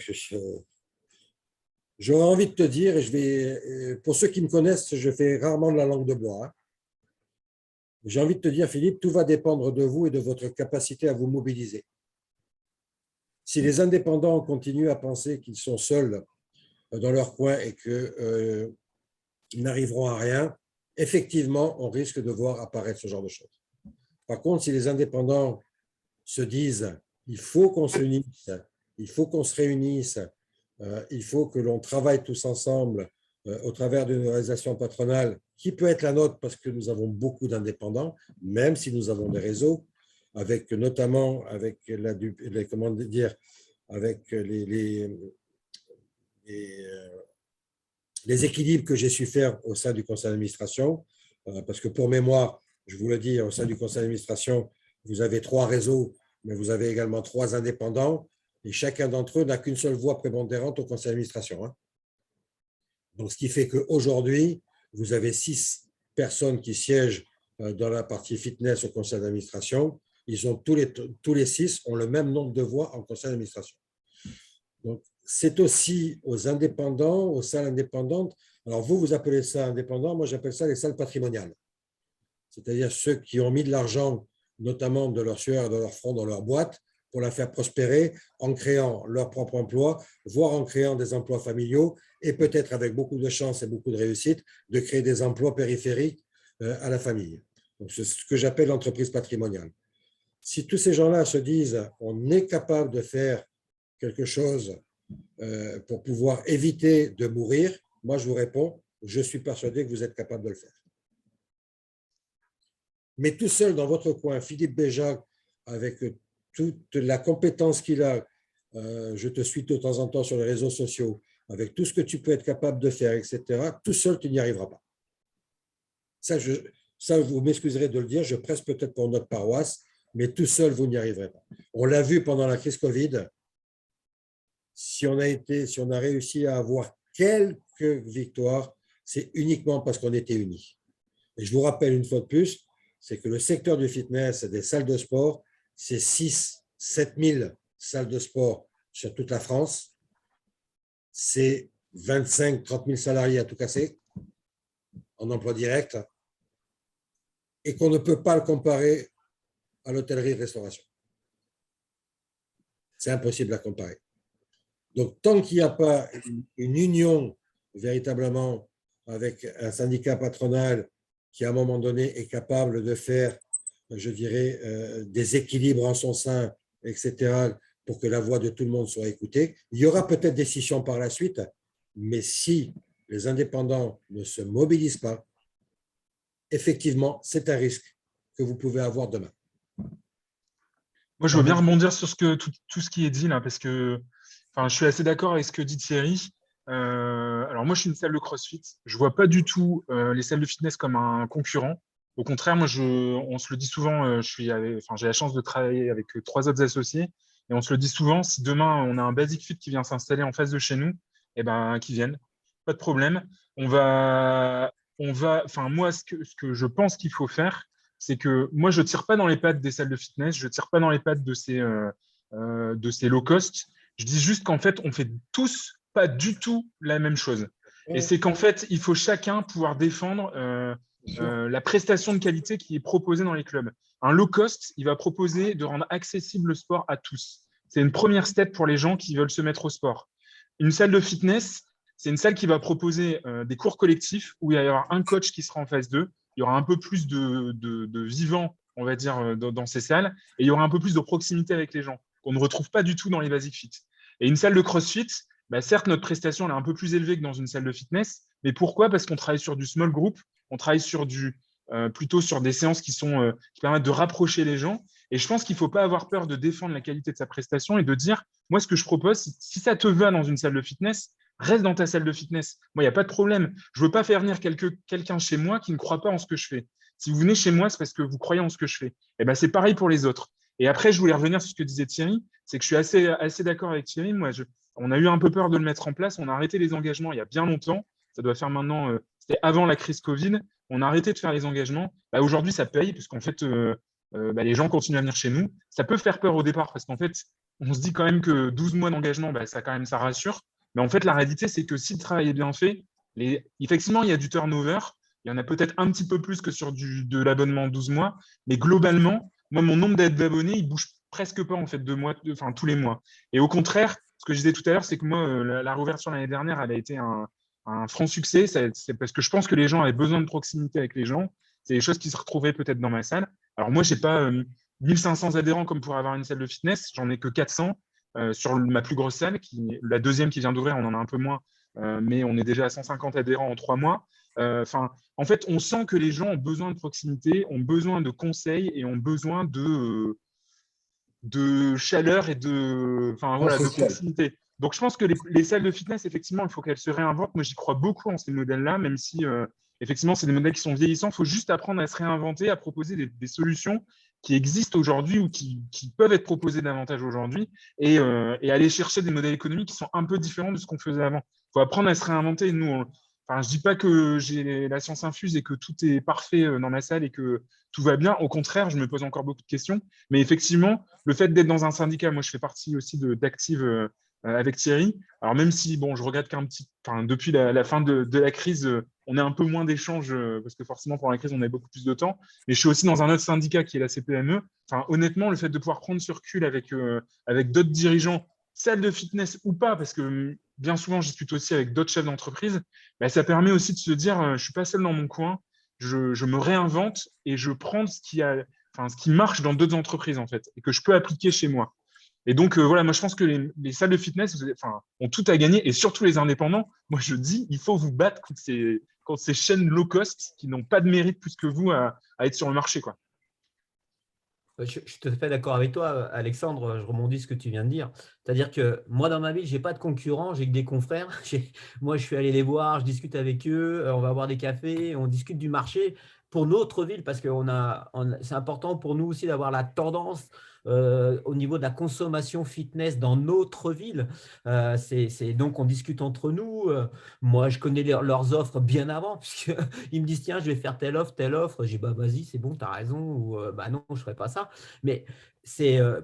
Speaker 2: j'aurais envie de te dire, et pour ceux qui me connaissent, je fais rarement de la langue de bois. Hein. j'ai envie de te dire, Philippe, tout va dépendre de vous et de votre capacité à vous mobiliser. Si les indépendants continuent à penser qu'ils sont seuls dans leur coin et qu'ils n'arriveront à rien, effectivement, on risque de voir apparaître ce genre de choses. Par contre, si les indépendants se disent il faut qu'on se unisse, il faut qu'on se réunisse, il faut que l'on travaille tous ensemble au travers d'une organisation patronale qui peut être la nôtre parce que nous avons beaucoup d'indépendants, même si nous avons des réseaux, avec notamment avec comment dire, avec les équilibres que j'ai su faire au sein du conseil d'administration, parce que pour mémoire, je vous le dis, au sein du conseil d'administration, vous avez 3 réseaux, mais vous avez également 3 indépendants, et chacun d'entre eux n'a qu'une seule voix prépondérante au conseil d'administration. Donc, ce qui fait qu'aujourd'hui, vous avez 6 personnes qui siègent dans la partie fitness au conseil d'administration. Ils ont tous les 6 ont le même nombre de voix en conseil d'administration. Donc, c'est aussi aux indépendants, aux salles indépendantes. Alors, vous appelez ça indépendant, moi j'appelle ça les salles patrimoniales. C'est-à-dire ceux qui ont mis de l'argent, notamment de leur sueur, de leur front, dans leur boîte, pour la faire prospérer en créant leur propre emploi, voire en créant des emplois familiaux et peut-être avec beaucoup de chance et beaucoup de réussite, de créer des emplois périphériques à la famille. Donc, c'est ce que j'appelle l'entreprise patrimoniale. Si tous ces gens-là se disent on est capable de faire quelque chose pour pouvoir éviter de mourir, moi je vous réponds, je suis persuadé que vous êtes capable de le faire. Mais tout seul dans votre coin, Philippe Béjac, avec toute la compétence qu'il a, je te suis de temps en temps sur les réseaux sociaux, avec tout ce que tu peux être capable de faire, etc., tout seul, tu n'y arriveras pas. Ça, vous m'excuserez de le dire, je presse peut-être pour notre paroisse, mais tout seul, vous n'y arriverez pas. On l'a vu pendant la crise Covid, si on a réussi à avoir quelques victoires, c'est uniquement parce qu'on était unis. Et je vous rappelle une fois de plus, c'est que le secteur du fitness et des salles de sport, c'est 6 000 à 7 000 salles de sport sur toute la France. C'est 25 000 à 30 000 salariés à tout casser en emploi direct et qu'on ne peut pas le comparer à l'hôtellerie-restauration. C'est impossible à comparer. Donc, tant qu'il n'y a pas une union véritablement avec un syndicat patronal qui, à un moment donné, est capable de faire, je dirais, des équilibres en son sein, etc., pour que la voix de tout le monde soit écoutée, il y aura peut-être des scissions par la suite, mais si les indépendants ne se mobilisent pas, effectivement, c'est un risque que vous pouvez avoir demain.
Speaker 6: Moi, je veux bien rebondir sur tout ce qui est dit là, parce que je suis assez d'accord avec ce que dit Thierry. Alors moi, je suis une salle de CrossFit. Je ne vois pas du tout les salles de fitness comme un concurrent. Au contraire, moi, on se le dit souvent, j'ai la chance de travailler avec 3 autres associés, et on se le dit souvent, si demain, on a un Basic Fit qui vient s'installer en face de chez nous, eh ben, qu'ils viennent, pas de problème. Moi, ce que je pense qu'il faut faire, c'est que moi, je ne tire pas dans les pattes des salles de fitness, je ne tire pas dans les pattes de ces low cost. Je dis juste qu'en fait, on fait tous pas du tout la même chose. Et c'est qu'en fait, il faut chacun pouvoir défendre la prestation de qualité qui est proposée dans les clubs. Un low cost, il va proposer de rendre accessible le sport à tous. C'est une première step pour les gens qui veulent se mettre au sport. Une salle de fitness, c'est une salle qui va proposer des cours collectifs où il va y avoir un coach qui sera en phase 2. Il y aura un peu plus de vivant, on va dire, dans ces salles, et il y aura un peu plus de proximité avec les gens, qu'on ne retrouve pas du tout dans les Basic Fit. Et une salle de CrossFit, certes, notre prestation elle est un peu plus élevée que dans une salle de fitness, mais pourquoi? Parce qu'on travaille sur du small group, on travaille sur plutôt sur des séances qui permettent de rapprocher les gens. Et je pense qu'il ne faut pas avoir peur de défendre la qualité de sa prestation et de dire, moi, ce que je propose, si ça te va dans une salle de fitness, reste dans ta salle de fitness. Moi, il n'y a pas de problème. Je ne veux pas faire venir quelqu'un chez moi qui ne croit pas en ce que je fais. Si vous venez chez moi, c'est parce que vous croyez en ce que je fais. Et c'est pareil pour les autres. Et après, je voulais revenir sur ce que disait Thierry, c'est que je suis assez d'accord avec Thierry. Moi, on a eu un peu peur de le mettre en place. On a arrêté les engagements il y a bien longtemps. Ça doit faire maintenant, c'était avant la crise Covid. On a arrêté de faire les engagements. Aujourd'hui, ça paye parce qu'en fait, les gens continuent à venir chez nous. Ça peut faire peur au départ parce qu'en fait, on se dit quand même que 12 mois d'engagement, ça rassure. Mais en fait, la réalité, c'est que si le travail est bien fait, effectivement, il y a du turnover. Il y en a peut-être un petit peu plus que sur de l'abonnement 12 mois, mais globalement, moi, mon nombre d'abonnés, il bouge presque pas en fait enfin, tous les mois. Et au contraire, ce que je disais tout à l'heure, c'est que moi, la réouverture l'année dernière, elle a été un franc succès. C'est parce que je pense que les gens avaient besoin de proximité avec les gens. C'est des choses qui se retrouvaient peut-être dans ma salle. Alors moi, j'ai pas 1500 adhérents comme pour avoir une salle de fitness. J'en ai que 400 sur ma plus grosse salle, la deuxième qui vient d'ouvrir, on en a un peu moins, mais on est déjà à 150 adhérents en 3 mois. Enfin, en fait, on sent que les gens ont besoin de proximité, ont besoin de conseils et ont besoin de chaleur et enfin, voilà, de proximité. Donc, je pense que les salles de fitness, effectivement, il faut qu'elles se réinventent. Moi, j'y crois beaucoup en ces modèles-là, même si, effectivement, c'est des modèles qui sont vieillissants. Il faut juste apprendre à se réinventer, à proposer des solutions qui existent aujourd'hui ou qui peuvent être proposées davantage aujourd'hui et aller chercher des modèles économiques qui sont un peu différents de ce qu'on faisait avant. Il faut apprendre à se réinventer. Nous, enfin, je ne dis pas que j'ai la science infuse et que tout est parfait dans ma salle et que tout va bien. Au contraire, je me pose encore beaucoup de questions. Mais effectivement, le fait d'être dans un syndicat, moi, je fais partie aussi d'Active avec Thierry. Alors, même si, bon, je regrette enfin, depuis la fin de la crise, on a un peu moins d'échanges parce que forcément, pendant la crise, on avait beaucoup plus de temps. Mais je suis aussi dans un autre syndicat qui est la CPME. Enfin, honnêtement, le fait de pouvoir prendre ce recul avec d'autres dirigeants, salle de fitness ou pas, parce que bien souvent, je discute aussi avec d'autres chefs d'entreprise, bah, ça permet aussi de se dire, je ne suis pas seul dans mon coin, je me réinvente et je prends ce qui marche dans d'autres entreprises, en fait, et que je peux appliquer chez moi. Et donc, voilà, moi, je pense que les salles de fitness ont tout à gagner, et surtout les indépendants. Moi, je dis, il faut vous battre contre ces chaînes low cost qui n'ont pas de mérite plus que vous à être sur le marché, quoi.
Speaker 4: Je suis tout à fait d'accord avec toi, Alexandre. Je rebondis ce que tu viens de dire. C'est-à-dire que moi, dans ma ville, je n'ai pas de concurrents, j'ai que des confrères. Moi, je suis allé les voir, je discute avec eux, on va boire des cafés, on discute du marché pour notre ville parce que c'est important pour nous aussi d'avoir la tendance au niveau de la consommation fitness dans notre ville. Donc, on discute entre nous. Moi, je connais leurs offres bien avant, puisqu'ils me disent, tiens, je vais faire telle offre, telle offre. J'ai dit, bah, vas-y, c'est bon, tu as raison. Ou, bah non, je ne ferai pas ça. Mais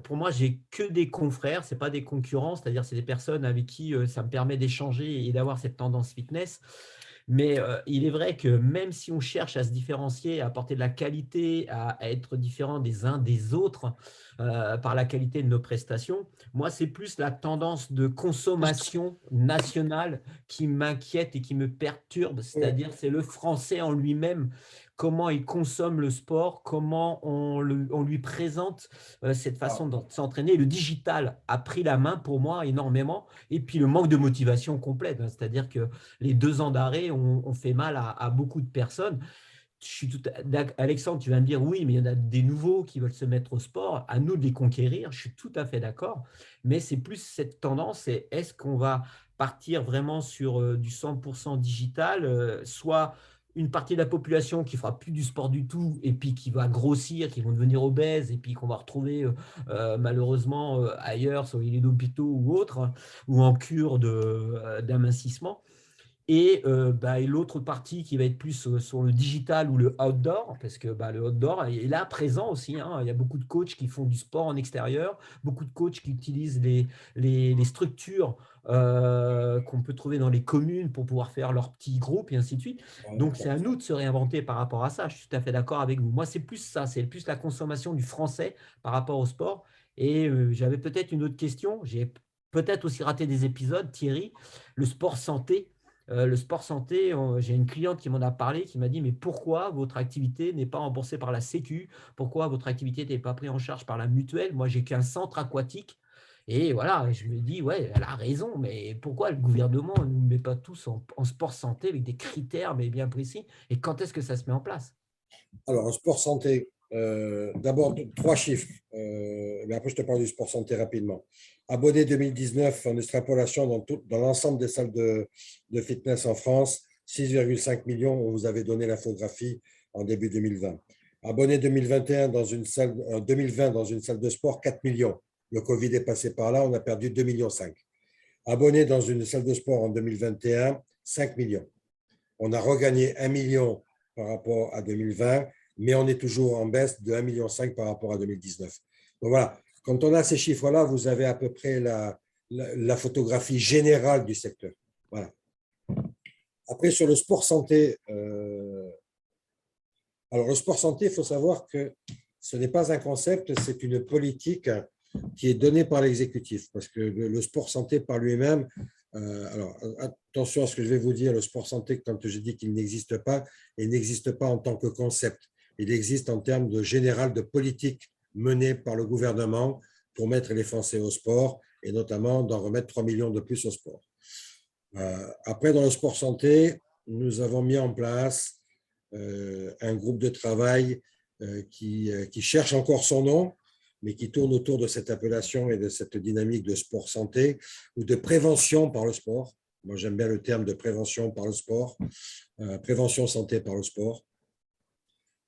Speaker 4: pour moi, j'ai que des confrères, ce n'est pas des concurrents, c'est-à-dire c'est des personnes avec qui ça me permet d'échanger et d'avoir cette tendance fitness. Mais il est vrai que même si on cherche à se différencier, à apporter de la qualité, à être différent des uns des autres par la qualité de nos prestations, moi, c'est plus la tendance de consommation nationale qui m'inquiète et qui me perturbe. C'est-à-dire, c'est le français en lui-même, comment il consomme le sport, comment on lui présente cette façon de s'entraîner. Le digital a pris la main pour moi énormément. Et puis, le manque de motivation complète. C'est-à-dire que les 2 ans d'arrêt ont fait mal à beaucoup de personnes. Alexandre, tu vas me dire oui, mais il y en a des nouveaux qui veulent se mettre au sport. À nous de les conquérir. Je suis tout à fait d'accord. Mais c'est plus cette tendance. Est-ce qu'on va partir vraiment sur du 100% digital, soit une partie de la population qui fera plus du sport du tout et puis qui va grossir, qui vont devenir obèses et puis qu'on va retrouver malheureusement ailleurs, sur les lits d'hôpitaux ou autres, ou en cure d'amincissement. Et l'autre partie qui va être plus sur le digital ou le outdoor, parce que le outdoor est là présent aussi. Il y a beaucoup de coachs qui font du sport en extérieur, beaucoup de coachs qui utilisent les structures qu'on peut trouver dans les communes pour pouvoir faire leurs petits groupes et ainsi de suite. Donc, c'est à nous de se réinventer par rapport à ça. Je suis tout à fait d'accord avec vous. Moi, c'est plus ça, c'est plus la consommation du français par rapport au sport. Et j'avais peut-être une autre question. J'ai peut-être aussi raté des épisodes, Thierry, le sport santé. Le sport santé, j'ai une cliente qui m'en a parlé, qui m'a dit, mais pourquoi votre activité n'est pas remboursée par la Sécu? Pourquoi votre activité n'est pas prise en charge par la mutuelle? Moi, j'ai qu'un centre aquatique. Et voilà, je me dis, ouais, elle a raison, mais pourquoi le gouvernement ne nous met pas tous en sport santé avec des critères mais bien précis? Et quand est-ce que ça se met en place?
Speaker 2: Alors, en sport santé, d'abord 3 chiffres, mais après je te parle du sport santé rapidement. Abonnés 2019 en extrapolation dans l'ensemble des salles de fitness en France, 6,5 millions, on vous avait donné l'infographie en début 2020. Abonnés 2021 2020 dans une salle de sport, 4 millions. Le Covid est passé par là, on a perdu 2,5 millions. Abonnés dans une salle de sport en 2021, 5 millions. On a regagné 1 million par rapport à 2020, mais on est toujours en baisse de 1,5 million par rapport à 2019. Donc voilà, quand on a ces chiffres-là, vous avez à peu près la photographie générale du secteur. Voilà. Après, sur le sport santé, Alors, le sport santé, il faut savoir que ce n'est pas un concept, c'est une politique qui est donnée par l'exécutif. Parce que le sport santé par lui-même, alors attention à ce que je vais vous dire, le sport santé, quand je dis qu'il n'existe pas, il n'existe pas en tant que concept. Il existe en termes de général de politique menée par le gouvernement pour mettre les Français au sport et notamment d'en remettre 3 millions de plus au sport. Après, dans le sport santé, nous avons mis en place un groupe de travail qui cherche encore son nom, mais qui tourne autour de cette appellation et de cette dynamique de sport santé ou de prévention par le sport. Moi, j'aime bien le terme de prévention par le sport, prévention santé par le sport.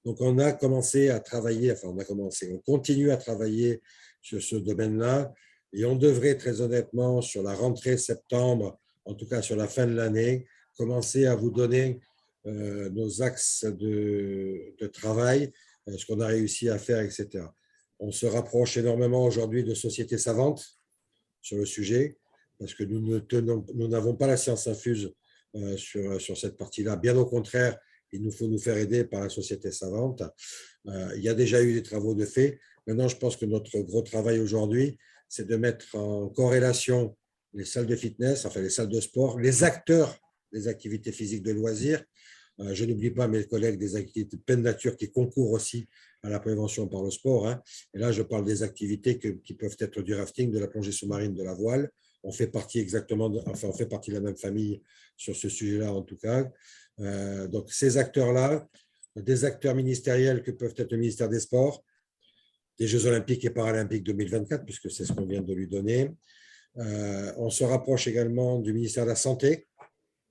Speaker 2: Donc, on a commencé à travailler, enfin, on continue à travailler sur ce domaine-là et on devrait très honnêtement, sur la rentrée septembre, en tout cas sur la fin de l'année, commencer à vous donner nos axes de travail, ce qu'on a réussi à faire, etc. On se rapproche énormément aujourd'hui de sociétés savantes sur le sujet, parce que nous n'avons pas la science infuse sur cette partie-là. Bien au contraire, il nous faut nous faire aider par la société savante. Il y a déjà eu des travaux de fait. Maintenant, je pense que notre gros travail aujourd'hui, c'est de mettre en corrélation les salles de fitness, enfin les salles de sport, les acteurs des activités physiques de loisirs. Je n'oublie pas mes collègues des activités de pleine nature qui concourent aussi à la prévention par le sport. Et là, je parle des activités qui peuvent être du rafting, de la plongée sous-marine, de la voile. On fait partie on fait partie de la même famille sur ce sujet-là en tout cas. Donc, ces acteurs-là, des acteurs ministériels que peuvent être le ministère des Sports, des Jeux Olympiques et Paralympiques 2024, puisque c'est ce qu'on vient de lui donner. On se rapproche également du ministère de la Santé,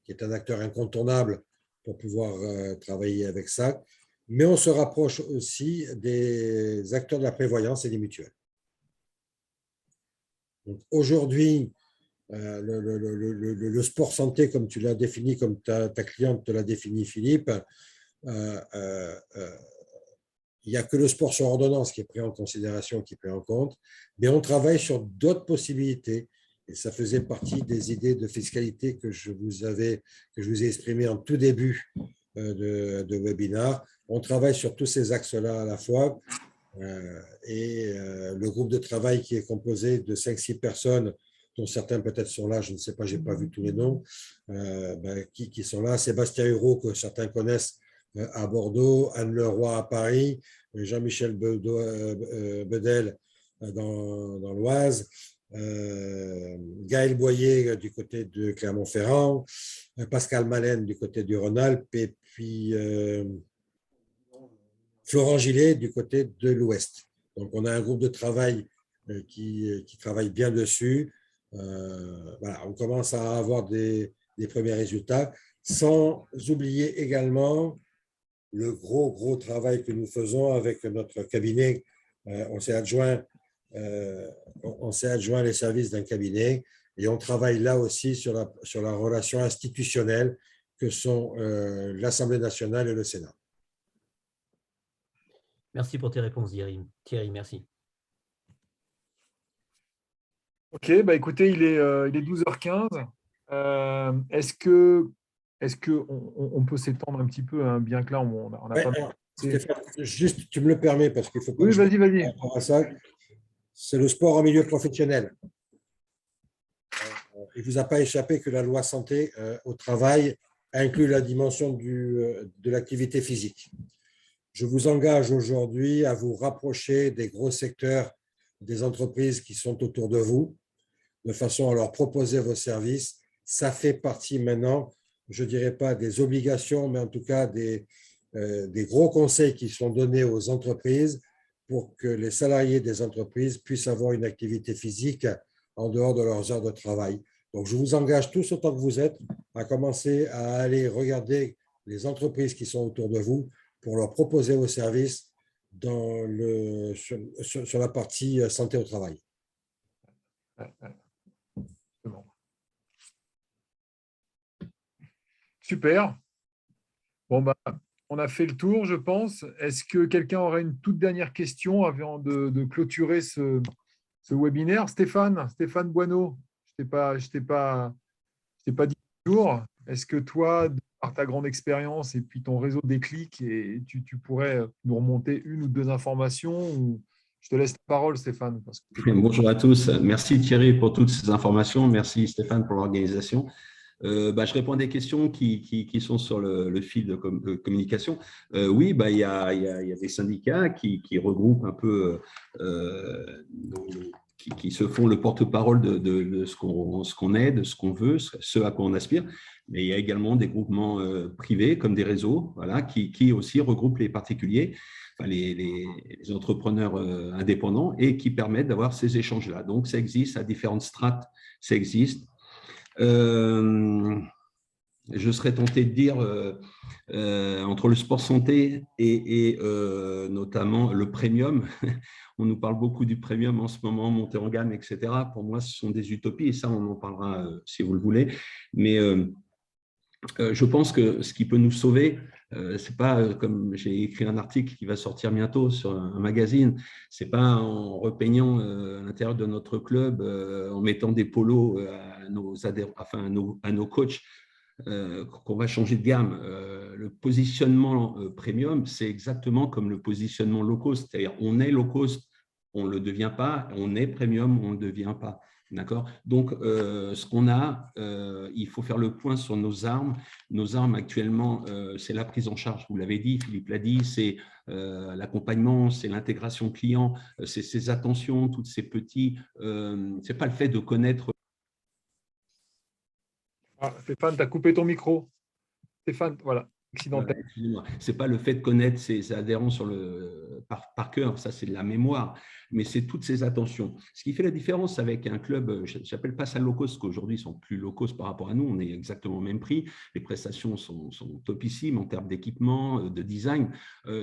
Speaker 2: qui est un acteur incontournable pour pouvoir travailler avec ça. Mais on se rapproche aussi des acteurs de la prévoyance et des mutuelles. Aujourd'hui, le sport santé, comme tu l'as défini, comme ta cliente te l'a défini, Philippe, il n'y a que le sport sur ordonnance qui est pris en considération, qui est pris en compte, mais on travaille sur d'autres possibilités. Et ça faisait partie des idées de fiscalité que je vous ai exprimées en tout début de webinaire. On travaille sur tous ces axes-là à la fois. Le groupe de travail qui est composé de 5-6 personnes, dont certains peut-être sont là, je ne sais pas, je n'ai pas vu tous les noms, qui sont là. Sébastien Hureau, que certains connaissent à Bordeaux, Anne Leroy à Paris, Jean-Michel Bedel dans l'Oise, Gaël Boyer du côté de Clermont-Ferrand, Pascal Malène du côté du Rhône-Alpes et puis Florent Gillet du côté de l'Ouest. Donc, on a un groupe de travail qui travaille bien dessus. Voilà, on commence à avoir des premiers résultats, sans oublier également le gros travail que nous faisons avec notre cabinet. On s'est adjoint les services d'un cabinet et on travaille là aussi sur la relation institutionnelle que sont l'Assemblée nationale et le Sénat.
Speaker 4: Merci pour tes réponses, Thierry. Merci.
Speaker 1: Ok, bah écoutez, il est 12h15. Est-ce qu'on peut s'étendre un petit peu, bien que là, on a pas mal.
Speaker 2: Stéphane, juste, tu me le permets, parce qu'il faut pas
Speaker 1: Oui, vas-y.
Speaker 2: C'est le sport en milieu professionnel. Il ne vous a pas échappé que la loi santé au travail inclut la dimension de l'activité physique. Je vous engage aujourd'hui à vous rapprocher des gros secteurs des entreprises qui sont autour de vous, de façon à leur proposer vos services. Ça fait partie maintenant, je ne dirais pas des obligations, mais en tout cas des gros conseils qui sont donnés aux entreprises pour que les salariés des entreprises puissent avoir une activité physique en dehors de leurs heures de travail. Donc, je vous engage tous autant que vous êtes à commencer à aller regarder les entreprises qui sont autour de vous pour leur proposer vos services sur la partie santé au travail.
Speaker 1: Super. Bon, bah, on a fait le tour, je pense. Est-ce que quelqu'un aurait une toute dernière question avant de clôturer ce webinaire? Stéphane Boineau, je t'ai pas dit bonjour. Est-ce que toi, par ta grande expérience et puis ton réseau déclic, et tu pourrais nous remonter une ou deux informations. Je te laisse la parole, Stéphane.
Speaker 7: Bonjour à tous. Merci Thierry pour toutes ces informations. Merci Stéphane pour l'organisation. Je réponds à des questions qui sont sur le fil de communication. Oui, il y a des syndicats qui regroupent un peu, qui se font le porte-parole de ce qu'on est, de ce qu'on veut, ce à quoi on aspire. Mais il y a également des groupements privés comme des réseaux, voilà, qui aussi regroupent les particuliers, enfin, les entrepreneurs indépendants, et qui permettent d'avoir ces échanges-là. Donc, ça existe à différentes strates, ça existe. Je serais tenté de dire entre le sport santé et notamment le premium. On nous parle beaucoup du premium en ce moment, monter en gamme, etc. Pour moi, ce sont des utopies, et ça, on en parlera si vous le voulez. Mais je pense que ce qui peut nous sauver, c'est pas comme j'ai écrit un article qui va sortir bientôt sur un magazine, c'est pas en repeignant à l'intérieur de notre club, en mettant des polos à nos adhérents, enfin à nos coachs, qu'on va changer de gamme. Le positionnement premium, c'est exactement comme le positionnement low cost, c'est-à-dire on est low cost, on ne le devient pas, on est premium, on ne le devient pas. D'accord. Donc, ce qu'on a, il faut faire le point sur nos armes. Nos armes actuellement, c'est la prise en charge, vous l'avez dit, Philippe l'a dit, c'est l'accompagnement, c'est l'intégration client, c'est ces attentions, toutes ces petits… c'est pas le fait de connaître…
Speaker 1: Stéphane, tu as coupé ton micro. Stéphane, voilà.
Speaker 7: Excusez-moi. C'est pas le fait de connaître ses adhérents par cœur, ça c'est de la mémoire, mais c'est toutes ces attentions. Ce qui fait la différence avec un club, je n'appelle pas ça low cost, qu'aujourd'hui ils sont plus low cost par rapport à nous, on est exactement au même prix, les prestations sont topissimes en termes d'équipement, de design,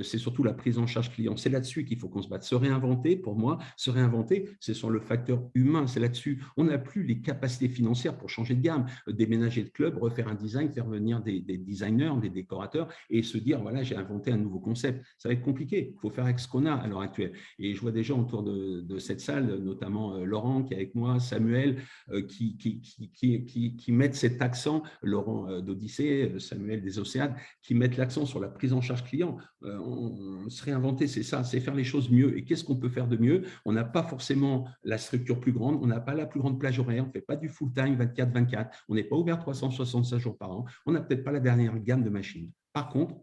Speaker 7: c'est surtout la prise en charge client. C'est là-dessus qu'il faut qu'on se batte. Se réinventer, pour moi, se réinventer, c'est sur le facteur humain, c'est là-dessus. On n'a plus les capacités financières pour changer de gamme, déménager de club, refaire un design, faire venir des designers, des décorateurs, et se dire, voilà, j'ai inventé un nouveau concept. Ça va être compliqué. Il faut faire avec ce qu'on a à l'heure actuelle. Et je vois des gens autour de cette salle, notamment Laurent qui est avec moi, Samuel, qui mettent cet accent, Laurent d'Odyssée, Samuel des Océades, qui mettent l'accent sur la prise en charge client. On se réinventer, c'est ça, c'est faire les choses mieux. Et qu'est-ce qu'on peut faire de mieux? On n'a pas forcément la structure plus grande, on n'a pas la plus grande plage horaire, on ne fait pas du full-time 24/24, on n'est pas ouvert 365 jours par an, on n'a peut-être pas la dernière gamme de machines. Par contre,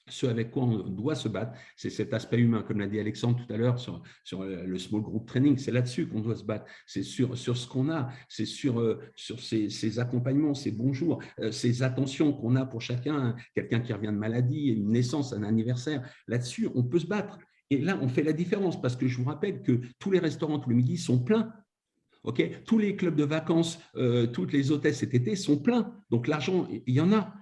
Speaker 7: ce avec quoi on doit se battre, c'est cet aspect humain, comme l'a dit Alexandre tout à l'heure sur le small group training. C'est là-dessus qu'on doit se battre. C'est sur ce qu'on a, c'est sur ces accompagnements, ces bonjours, ces attentions qu'on a pour chacun, quelqu'un qui revient de maladie, une naissance, un anniversaire. Là-dessus, on peut se battre. Et là, on fait la différence parce que je vous rappelle que tous les restaurants tous les midis sont pleins. Okay, tous les clubs de vacances, toutes les hôtels cet été sont pleins. Donc, l'argent, il y en a.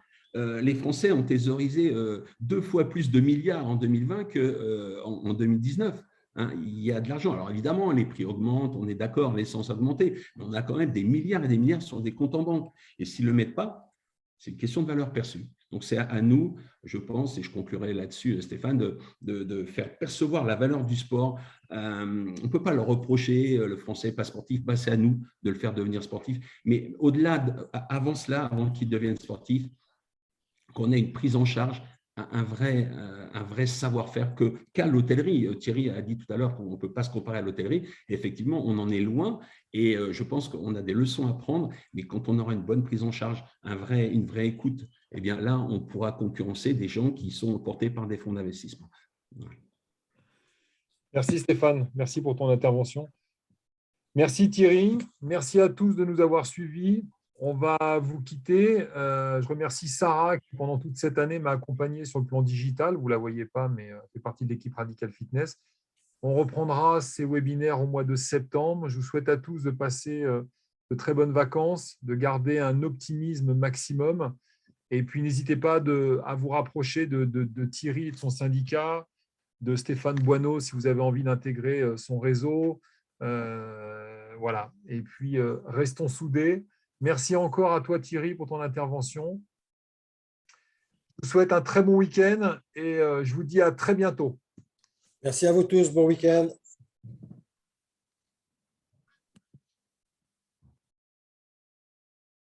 Speaker 7: Les Français ont thésaurisé 2 fois plus de milliards en 2020 qu'en 2019. Hein, il y a de l'argent. Alors évidemment, les prix augmentent, on est d'accord, l'essence a augmenté, mais on a quand même des milliards et des milliards sur des comptes en banque. Et s'ils ne le mettent pas, c'est une question de valeur perçue. Donc c'est à nous, je pense, et je conclurai là-dessus, Stéphane, de faire percevoir la valeur du sport. On ne peut pas leur reprocher, le Français n'est pas sportif, c'est à nous de le faire devenir sportif. Mais au-delà, avant cela, avant qu'ils deviennent sportifs, qu'on ait une prise en charge, un vrai savoir-faire qu'a l'hôtellerie. Thierry a dit tout à l'heure qu'on ne peut pas se comparer à l'hôtellerie. Effectivement, on en est loin et je pense qu'on a des leçons à prendre, mais quand on aura une bonne prise en charge, une vraie écoute, eh bien là, on pourra concurrencer des gens qui sont portés par des fonds d'investissement. Voilà.
Speaker 1: Merci Stéphane, merci pour ton intervention. Merci Thierry, merci à tous de nous avoir suivis. On va vous quitter. Je remercie Sarah qui, pendant toute cette année, m'a accompagné sur le plan digital. Vous ne la voyez pas, mais fait partie de l'équipe Radical Fitness. On reprendra ces webinaires au mois de septembre. Je vous souhaite à tous de passer de très bonnes vacances, de garder un optimisme maximum. Et puis, n'hésitez pas à vous rapprocher de Thierry et de son syndicat, de Stéphane Boineau si vous avez envie d'intégrer son réseau. Voilà. Et puis, restons soudés. Merci encore à toi Thierry pour ton intervention. Je vous souhaite un très bon week-end et je vous dis à très bientôt.
Speaker 2: Merci à vous tous, bon week-end.